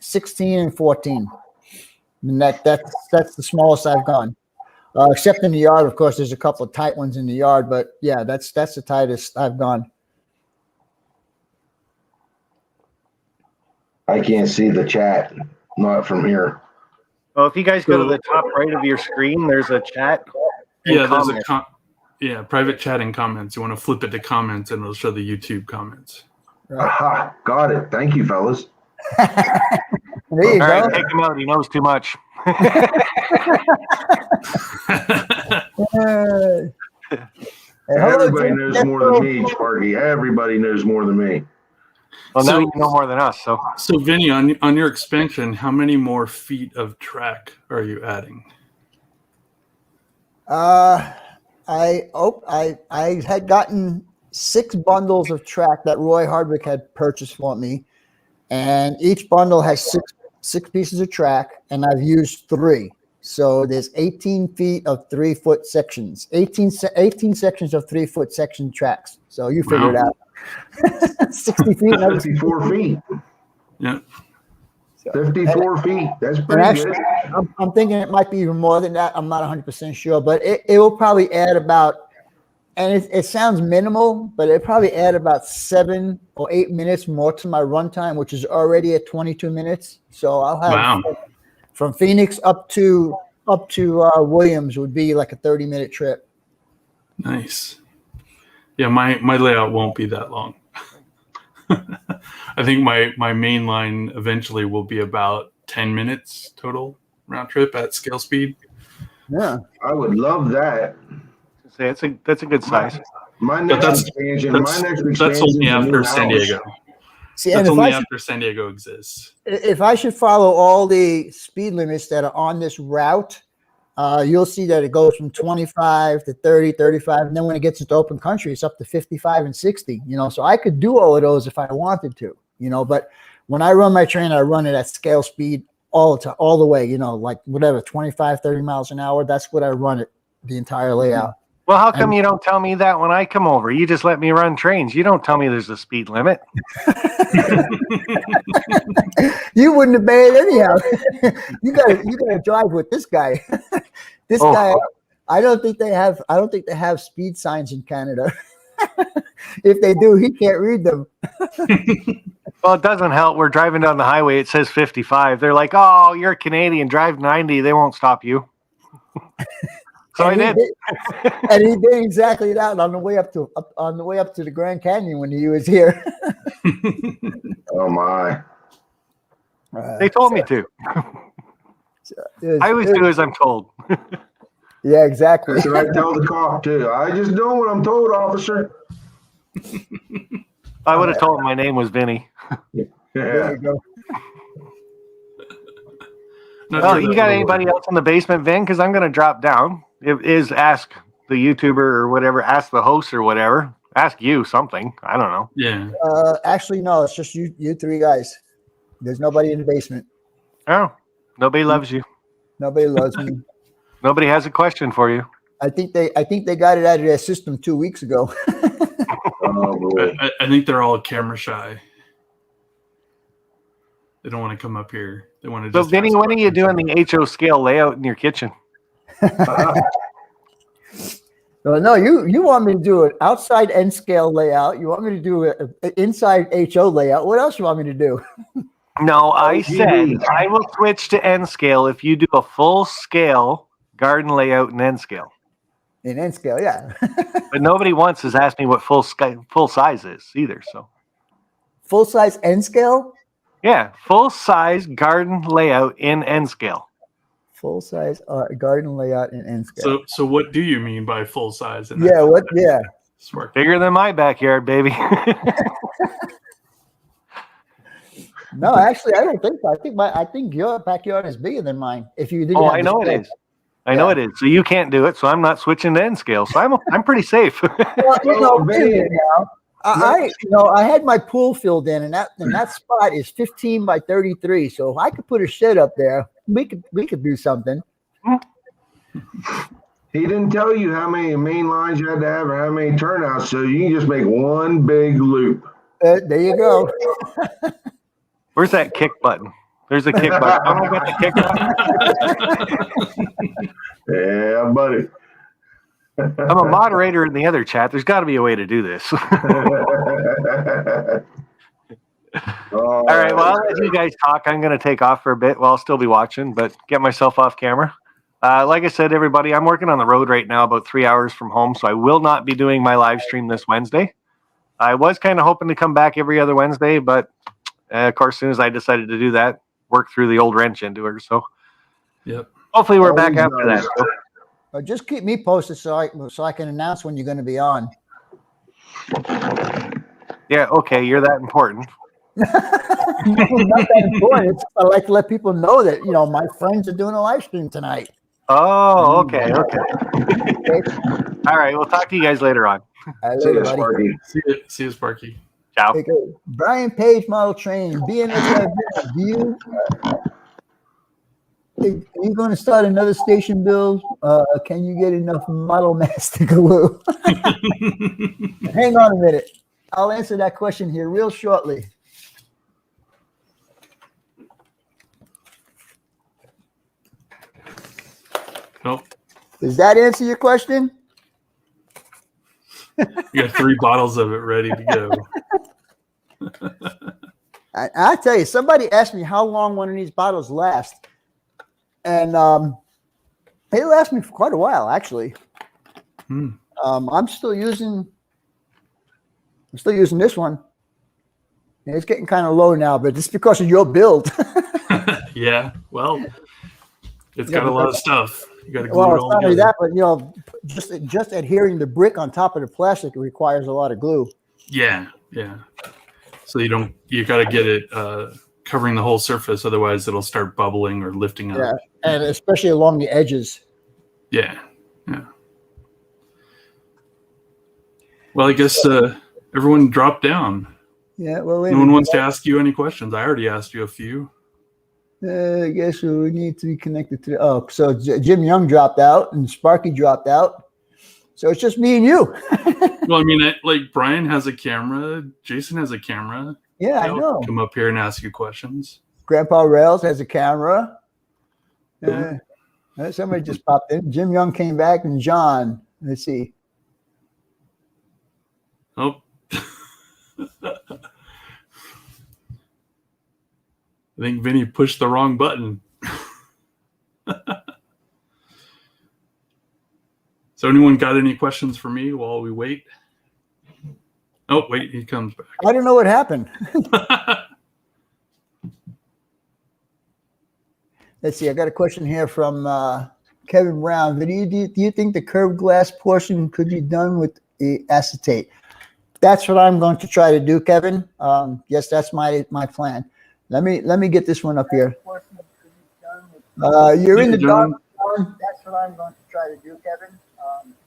16, and 14. And that's the smallest I've gone. Except in the yard, of course, there's a couple of tight ones in the yard, but yeah, that's the tightest I've gone.
I can't see the chat, not from here.
Well, if you guys go to the top right of your screen, there's a chat.
Yeah, there's a private chat and comments. You want to flip it to comments, and it'll show the YouTube comments.
Right.
Aha, got it. Thank you, fellas.
There you
All right,
go.
take him out. He knows too much.
Everybody knows more than me, Sparky. Everybody knows more than me.
Well, now
So-
you know more than us. So
So, Vinny, on your expansion, how many more feet of track are you adding?
I had gotten 6 bundles of track that Roy Hardwick had purchased for me, and each bundle has six pieces of track, and I've used 3. So there's 18 feet of 3-foot sections, 18 sections of 3-foot section tracks. So you figure it out. 60 feet.
54 feet.
Yeah.
54 feet. That's
And
pretty
actually,
good.
I'm thinking it might be even more than that. I'm not 100% sure, but it will probably add about, and it sounds minimal, but it probably add about 7 or 8 minutes more to my runtime, which is already at 22 minutes. So I'll have
Wow.
from Phoenix up to Williams would be like a 30-minute trip.
Nice. Yeah, my layout won't be that long. I think my main line eventually will be about 10 minutes total round trip at scale speed.
Yeah.
I would love that.
say that's a good size.
My
But
next
that's
expansion.
that's,
My next
that's
expansion
only
is a new
after San
house.
Diego.
See,
That's
and
only after San Diego exists.
if I should follow all the speed limits that are on this route, you'll see that it goes from 25 to 30, 35. And then when it gets into open country, it's up to 55 and 60, so I could do all of those if I wanted to, but when I run my train, I run it at scale speed all the time, all the way, like whatever, 25, 30 miles an hour. That's what I run it the entire layout.
Well, how come you don't tell me that when I come over? You just let me run trains. You don't tell me there's a speed limit.
You wouldn't obey it anyhow. you gotta drive with this guy. This guy, I don't think they have speed signs in Canada. If they do, he can't read them.
Well, it doesn't help. We're driving down the highway. It says 55. They're like, "Oh, you're a Canadian. Drive 90. They won't stop you." So I did.
And he did exactly that on the way up to the Grand Canyon when he was here.
Oh my!
They told me to. I always do as I'm told.
Yeah, exactly.
That's what I tell the cop too. I just do what I'm told, officer.
I would have told him my name was Vinny.
There
Yeah.
you go.
Not
Well,
sure
you
that
got
will
anybody
work.
else in the basement, Vin? Because I'm going to drop down. It is ask the YouTuber or whatever, ask the host or whatever. Ask you something. I don't know.
Yeah.
Actually, no, it's just you 3 guys. There's nobody in the basement.
Oh, nobody loves you.
Nobody loves me.
Nobody has a question for you.
I think they got it out of their system 2 weeks ago.
Oh boy.
I think they're all camera shy. They don't want to come up here. They want to
So,
just.
Vinny,
ask
when are you
questions.
doing the HO scale layout in your kitchen?
Well, no, you want me to do an outside N scale layout. You want me to do an inside HO layout. What else you want me to do?
No, I
gee.
said I will switch to N scale if you do a full scale garden layout in N scale.
In N scale, yeah.
But nobody once has asked me what full size is either. So
Full size N scale?
yeah, full size garden layout in N scale.
Full size garden layout in N scale.
So what do you mean by full size? In
Yeah,
that
what?
context?
Yeah.
Smart.
Bigger than my backyard, baby.
No, actually, I don't think so. I think your backyard is bigger than mine. If you didn't.
Oh,
have
I
the
know it
scale.
is. I know it is. So you can't do it. So I'm not switching to N scale. So I'm pretty safe.
Well,
Oh,
wait a
man.
minute now. I had my pool filled in, and that spot is 15 by 33. So if I could put a shed up there, we could do something.
He didn't tell you how many main lines you had to have or how many turnouts, so you can just make one big loop.
There you go.
Where's that kick button? There's a kick button. Oh, I got the kick button.
Yeah, buddy.
I'm a moderator in the other chat. There's got to be a way to do this. All right. Well, I'll let you guys talk. I'm going to take off for a bit. Well, I'll still be watching, but get myself off camera. Like I said, everybody, I'm working on the road right now, about 3 hours from home, so I will not be doing my live stream this Wednesday. I was kind of hoping to come back every other Wednesday, but Of course, as soon as I decided to do that, work through the old wrench into her. So
Yep.
hopefully we're back
Always
after
nice.
that. So,
Just keep me posted so I can announce when you're going to be on.
yeah, okay, you're that important.
No, not that important. It's, I like to let people know that my friends are doing a live stream tonight.
Oh, okay.
Okay.
All right, we'll talk to you guys later on.
See
Later,
ya,
buddy.
Sparky.
See you, Sparky.
Ciao.
Okay. Brian Page, model training. BNSF. Are you going to start another station, Bill? Can you get enough model mass to glue? Hang on a minute. I'll answer that question here real shortly.
Nope.
Does that answer your question?
You got 3 bottles of it ready to go.
I tell you, somebody asked me how long one of these bottles lasts, and they last me for quite a while, actually. I'm still using this one. And it's getting kind of low now, but it's because of your build.
Yeah. Well, it's got a lot of stuff. You got to glue
Well,
it
it's
all
not only
together.
that, but just adhering the brick on top of the plastic requires a lot of glue.
Yeah. So you got to get it covering the whole surface, otherwise it'll start bubbling or lifting up.
Yeah, and especially along the edges.
Yeah. Well, I guess everyone dropped down.
Yeah, well,
No one wants to ask you any questions. I already asked you a few.
I guess we need to be connected to. So Jim Young dropped out and Sparky dropped out. So it's just me and you.
Well, I mean, like Brian has a camera. Jason has a camera.
Yeah, I
They'll
know.
come up here and ask you questions.
Grandpa Rails has a camera.
Yeah.
Somebody just popped in. Jim Young came back and John. Let's see.
Oh. I think Vinny pushed the wrong button. So anyone got any questions for me while we wait? Oh, wait, he comes back.
I don't know what happened. Let's see. I got a question here from Kevin Brown. Do you think the curved glass portion could be done with acetate? That's what I'm going to try to do, Kevin. Yes, that's my plan. Let me get this one up here. You're in the dark. That's what I'm going to try to do, Kevin.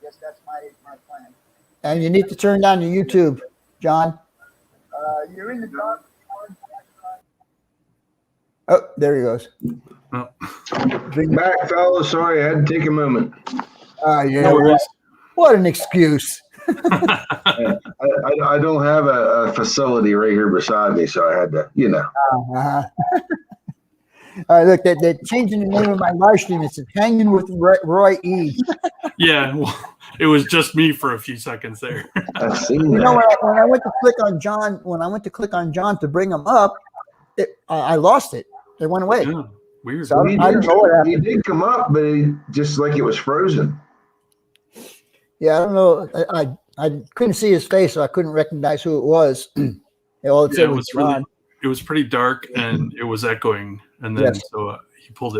Yes, that's my plan. And you need to turn down your YouTube, John. You're in the dark. Oh, there he goes.
Oh.
Back, fellas. Sorry, I had to take a moment.
Yeah.
No worries.
What an excuse.
I don't have a facility right here beside me, so I had to,
Uh-huh. All right, look, they're changing the name of my live stream. It's Hangin with Roy E.
Yeah, well, it was just me for a few seconds there.
I've seen
You
that.
know, when I went to click on John, to bring him up, I lost it. It went away.
Yeah, weird.
So
He
I don't know what
he
happened.
did come up, but he just like it was frozen.
Yeah, I don't know. I couldn't see his face, so I couldn't recognize who it was. All it
Yeah,
said
it
was
was
John.
it was pretty dark and it was echoing, and then
Yes.
so he pulled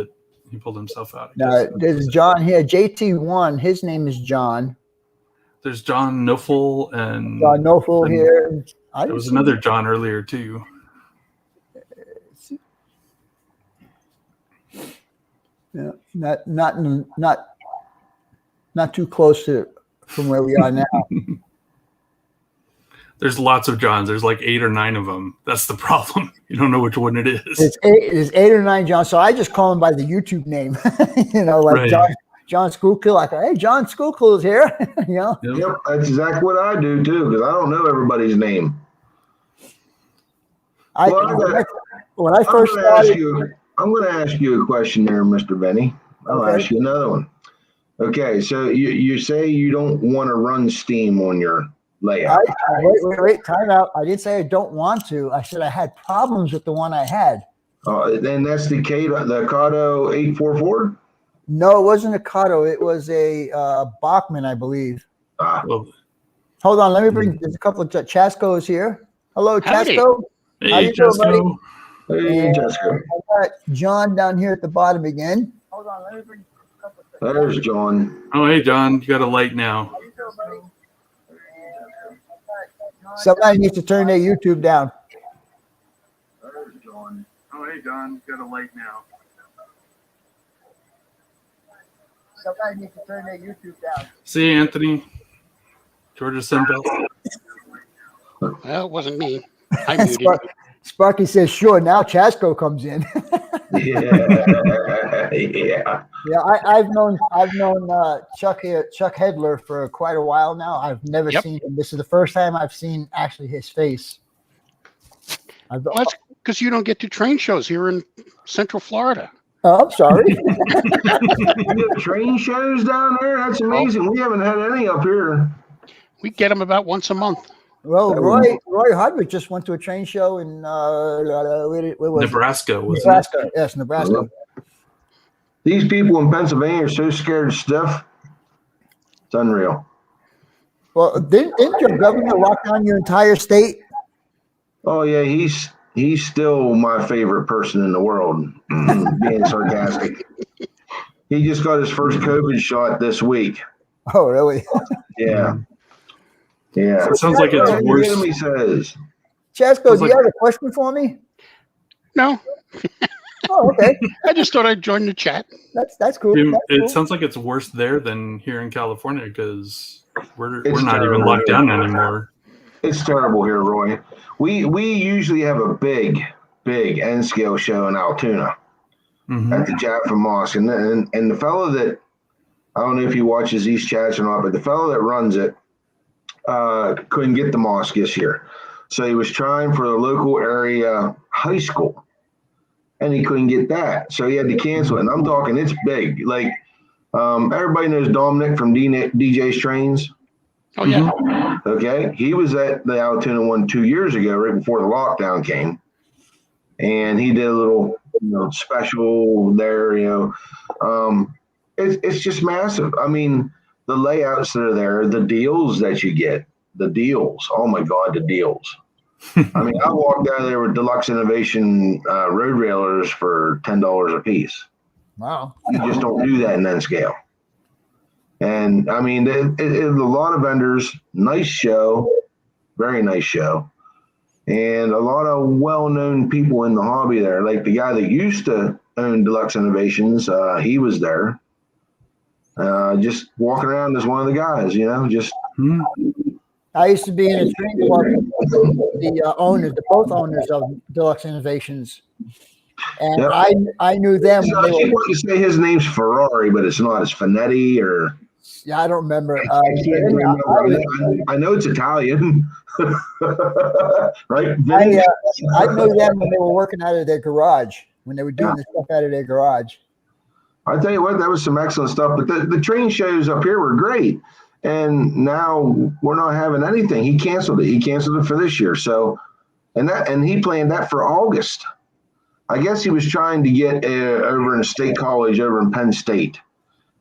himself out. I
Now,
guess.
there's John here, JT1. His name is John.
There's John Knofel and
John Nofel
and
here.
there was another John earlier too.
Yeah, not too close to from where we are now.
There's lots of Johns. There's like 8 or 9 of them. That's the problem. You don't know which one it is.
There's 8 or 9 John. So I just call him by the YouTube name. Like
Right.
John Schoolkill. I go, hey, John Schoolkill is here.
Yep.
Yep, that's exactly what I do too, because I don't know everybody's name.
When I first started,
I'm going to ask you a question there, Mr. Benny. I'll
Okay.
ask you another one. Okay, so you say you don't want to run steam on your layout.
wait, time out. I didn't say I don't want to. I said I had problems with the one I had.
And that's the Kato 844?
No, it wasn't a Kato. It was a Bachman, I believe.
Ah,
Well,
Hold on. Let me bring. There's a couple of Chasco's here. Hello,
Howdy.
Chasco. How
Hey,
you doing, buddy?
Jesco.
Hey,
And
Jessica.
I got John down here at the bottom again.
Hold on, let me bring a couple of
There's John.
Oh, hey, John. You got a light now.
Somebody needs to turn their YouTube down.
There's John.
Oh, hey, John. You got a light now.
Somebody needs to turn their YouTube down.
See, Anthony. Georgia Sunbelt.
Well, it wasn't me. I muted.
Sparky says, sure. Now Chasco comes in.
Yeah.
Yeah, I've known Chuck Hedler for quite a while now. I've never seen him. This is the first time I've seen actually his face.
Well, that's because you don't get to train shows here in Central Florida.
Oh, I'm sorry.
You have train shows down there? That's amazing. We haven't had any up here.
We get them about once a month.
Well, Roy Hardwick just went to a train show in where was
Nebraska,
it?
wasn't
Nebraska. Yes, Nebraska.
These people in Pennsylvania are so scared of stuff. It's unreal.
Well, didn't your governor lock down your entire state?
Oh yeah, he's still my favorite person in the world. Being sarcastic. He just got his first COVID shot this week.
Oh, really?
Yeah. Yeah.
It sounds like it's
That's what the
worse.
enemy says.
Chasco, do you have a question for me?
No,
Oh, okay.
I just thought I'd join the chat.
That's cool.
It
That's cool.
sounds like it's worse there than here in California because we're
It's
not even
terrible.
locked down anymore.
It's terrible here, Roy. We usually have a big N scale show in Altoona
Mhm.
at the Jaffa Mosque, and the fellow that I don't know if he watches these chats or not, but the fellow that runs it couldn't get the mosque this year, so he was trying for the local area high school, and he couldn't get that, so he had to cancel it. And I'm talking, it's big. Like everybody knows Dominic from DJ's Trains.
Oh yeah,
Okay, he was at the Altoona one 2 years ago, right before the lockdown came, and he did a little, special there. It's just massive. I mean, the layouts that are there, the deals that you get, the deals. Oh my God, the deals. I mean, I walked out there with Deluxe Innovation road railers for $10 a piece.
Wow.
You just don't do that in N scale. And I mean, it's a lot of vendors, nice show, very nice show, and a lot of well-known people in the hobby there. Like the guy that used to own Deluxe Innovations, he was there, just walking around as one of the guys, just.
I used to be in a train club with the both owners of Deluxe Innovations. And
Yep.
I knew them
So
when
I
they
keep
were,
wanting to say his name's Ferrari, but it's not. It's Finetti or.
I don't remember.
I can't remember. I know it's Italian, right?
I knew them when they were working out of their garage, when they were doing the stuff out of their garage.
I tell you what, that was some excellent stuff. But the train shows up here were great, and now we're not having anything. He canceled it. He canceled it for this year. So, and he planned that for August. I guess he was trying to get over in a state college over in Penn State.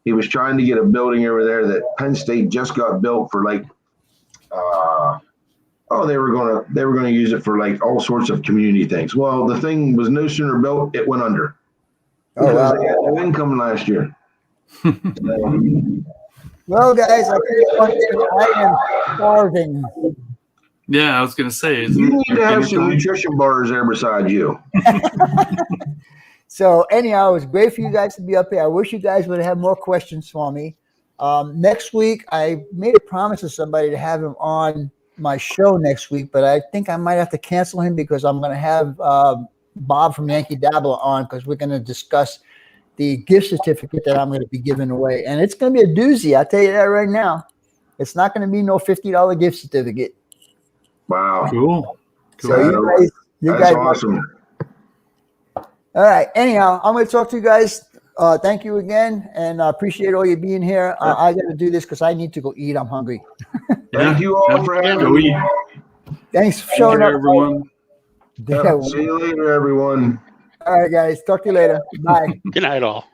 He was trying to get a building over there that Penn State just got built for, like, they were gonna use it for like all sorts of community things. Well, the thing was no sooner built, it went under.
Oh,
Because
wow.
they had no income last year.
Well, guys, I am starving.
Yeah, I was gonna say.
You need to have some nutrition bars there beside you.
So anyhow, it was great for you guys to be up here. I wish you guys would have more questions for me. Next week, I made a promise to somebody to have him on my show next week, but I think I might have to cancel him because I'm going to have Bob from Yankee Dabbler on because we're going to discuss the gift certificate that I'm going to be giving away. And it's going to be a doozy. I'll tell you that right now. It's not going to be no $50 gift certificate.
Wow.
Cool.
So you
That's
guys
awesome.
All right. Anyhow, I'm going to talk to you guys. Thank you again, and I appreciate all you being here. I got to do this because I need to go eat. I'm hungry.
Thank you all for having me.
Thanks for showing up,
everyone.
See you later, everyone.
All right, guys. Talk to you later. Bye.
good night all.